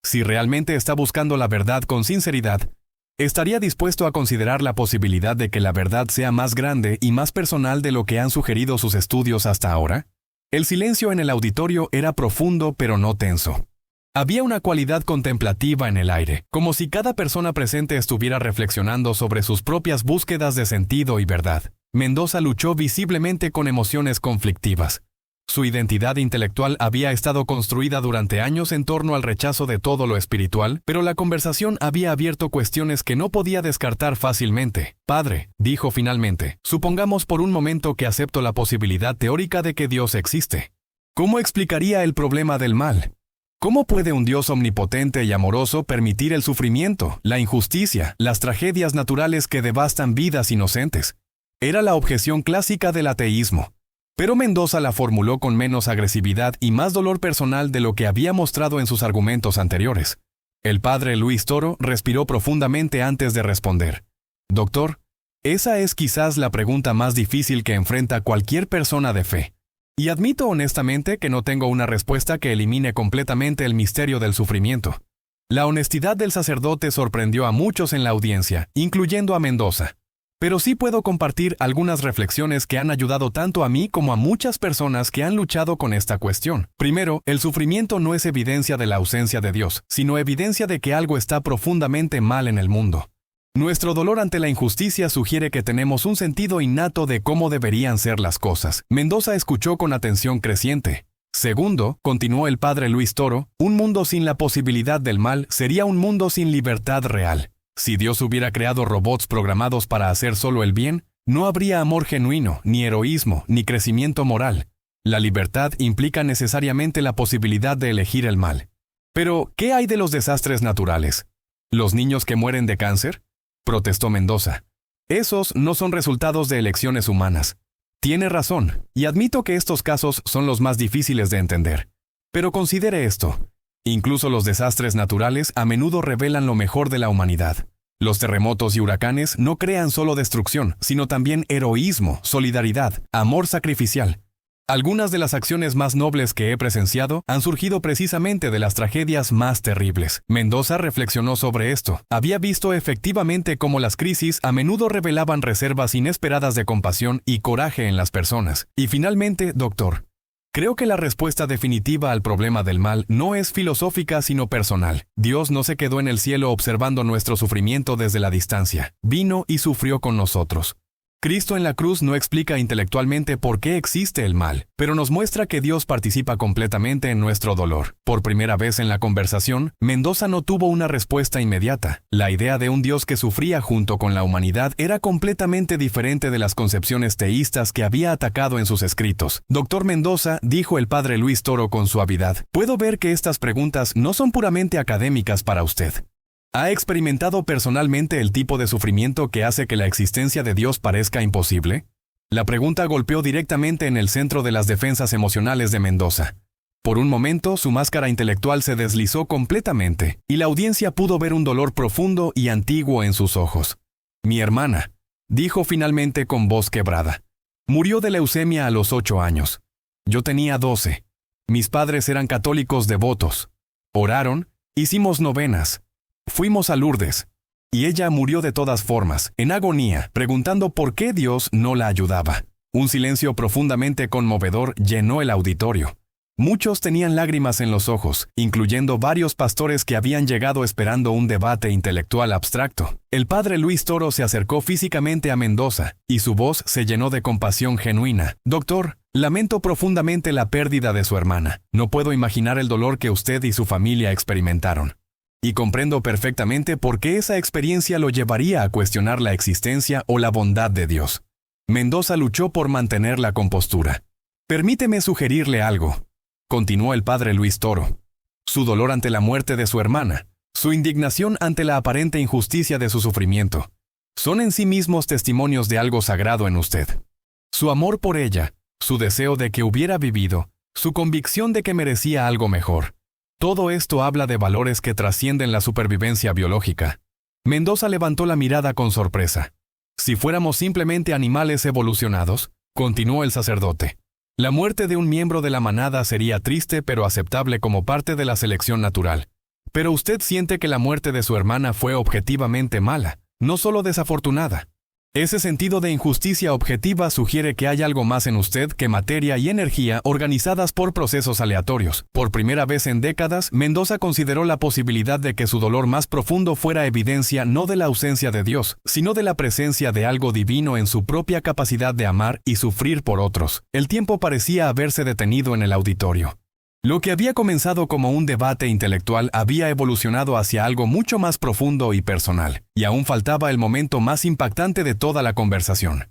Si realmente está buscando la verdad con sinceridad, ¿estaría dispuesto a considerar la posibilidad de que la verdad sea más grande y más personal de lo que han sugerido sus estudios hasta ahora? El silencio en el auditorio era profundo pero no tenso. Había una cualidad contemplativa en el aire, como si cada persona presente estuviera reflexionando sobre sus propias búsquedas de sentido y verdad. Mendoza luchó visiblemente con emociones conflictivas. Su identidad intelectual había estado construida durante años en torno al rechazo de todo lo espiritual, pero la conversación había abierto cuestiones que no podía descartar fácilmente. Padre, dijo finalmente, supongamos por un momento que acepto la posibilidad teórica de que Dios existe. ¿Cómo explicaría el problema del mal? ¿Cómo puede un Dios omnipotente y amoroso permitir el sufrimiento, la injusticia, las tragedias naturales que devastan vidas inocentes? Era la objeción clásica del ateísmo. Pero Mendoza la formuló con menos agresividad y más dolor personal de lo que había mostrado en sus argumentos anteriores. El padre Luis Toro respiró profundamente antes de responder. Doctor, esa es quizás la pregunta más difícil que enfrenta cualquier persona de fe. Y admito honestamente que no tengo una respuesta que elimine completamente el misterio del sufrimiento. La honestidad del sacerdote sorprendió a muchos en la audiencia, incluyendo a Mendoza. Pero sí puedo compartir algunas reflexiones que han ayudado tanto a mí como a muchas personas que han luchado con esta cuestión. Primero, el sufrimiento no es evidencia de la ausencia de Dios, sino evidencia de que algo está profundamente mal en el mundo. Nuestro dolor ante la injusticia sugiere que tenemos un sentido innato de cómo deberían ser las cosas. Mendoza escuchó con atención creciente. Segundo, continuó el padre Luis Toro, un mundo sin la posibilidad del mal sería un mundo sin libertad real. Si Dios hubiera creado robots programados para hacer solo el bien, no habría amor genuino, ni heroísmo, ni crecimiento moral. La libertad implica necesariamente la posibilidad de elegir el mal. Pero, ¿qué hay de los desastres naturales? ¿Los niños que mueren de cáncer? Protestó Mendoza. Esos no son resultados de elecciones humanas. Tiene razón, y admito que estos casos son los más difíciles de entender. Pero considere esto. Incluso los desastres naturales a menudo revelan lo mejor de la humanidad. Los terremotos y huracanes no crean solo destrucción, sino también heroísmo, solidaridad, amor sacrificial. Algunas de las acciones más nobles que he presenciado han surgido precisamente de las tragedias más terribles. Mendoza reflexionó sobre esto. Había visto efectivamente cómo las crisis a menudo revelaban reservas inesperadas de compasión y coraje en las personas. Y finalmente, doctor, creo que la respuesta definitiva al problema del mal no es filosófica sino personal. Dios no se quedó en el cielo observando nuestro sufrimiento desde la distancia. Vino y sufrió con nosotros. Cristo en la cruz no explica intelectualmente por qué existe el mal, pero nos muestra que Dios participa completamente en nuestro dolor. Por primera vez en la conversación, Mendoza no tuvo una respuesta inmediata. La idea de un Dios que sufría junto con la humanidad era completamente diferente de las concepciones teístas que había atacado en sus escritos. Doctor Mendoza, dijo el padre Luis Toro con suavidad, puedo ver que estas preguntas no son puramente académicas para usted. ¿Ha experimentado personalmente el tipo de sufrimiento que hace que la existencia de Dios parezca imposible? La pregunta golpeó directamente en el centro de las defensas emocionales de Mendoza. Por un momento, su máscara intelectual se deslizó completamente, y la audiencia pudo ver un dolor profundo y antiguo en sus ojos. Mi hermana, dijo finalmente con voz quebrada, murió de leucemia a los 8 años. Yo tenía 12. Mis padres eran católicos devotos. Oraron, hicimos novenas. Fuimos a Lourdes, y ella murió de todas formas, en agonía, preguntando por qué Dios no la ayudaba. Un silencio profundamente conmovedor llenó el auditorio. Muchos tenían lágrimas en los ojos, incluyendo varios pastores que habían llegado esperando un debate intelectual abstracto. El padre Luis Toro se acercó físicamente a Mendoza, y su voz se llenó de compasión genuina. Doctor, lamento profundamente la pérdida de su hermana. No puedo imaginar el dolor que usted y su familia experimentaron. Y comprendo perfectamente por qué esa experiencia lo llevaría a cuestionar la existencia o la bondad de Dios. Mendoza luchó por mantener la compostura. Permíteme sugerirle algo, continuó el padre Luis Toro. Su dolor ante la muerte de su hermana, su indignación ante la aparente injusticia de su sufrimiento, son en sí mismos testimonios de algo sagrado en usted. Su amor por ella, su deseo de que hubiera vivido, su convicción de que merecía algo mejor. Todo esto habla de valores que trascienden la supervivencia biológica. Mendoza levantó la mirada con sorpresa. Si fuéramos simplemente animales evolucionados, continuó el sacerdote, la muerte de un miembro de la manada sería triste pero aceptable como parte de la selección natural. Pero usted siente que la muerte de su hermana fue objetivamente mala, no solo desafortunada. Ese sentido de injusticia objetiva sugiere que hay algo más en usted que materia y energía organizadas por procesos aleatorios. Por primera vez en décadas, Mendoza consideró la posibilidad de que su dolor más profundo fuera evidencia no de la ausencia de Dios, sino de la presencia de algo divino en su propia capacidad de amar y sufrir por otros. El tiempo parecía haberse detenido en el auditorio. Lo que había comenzado como un debate intelectual había evolucionado hacia algo mucho más profundo y personal, y aún faltaba el momento más impactante de toda la conversación.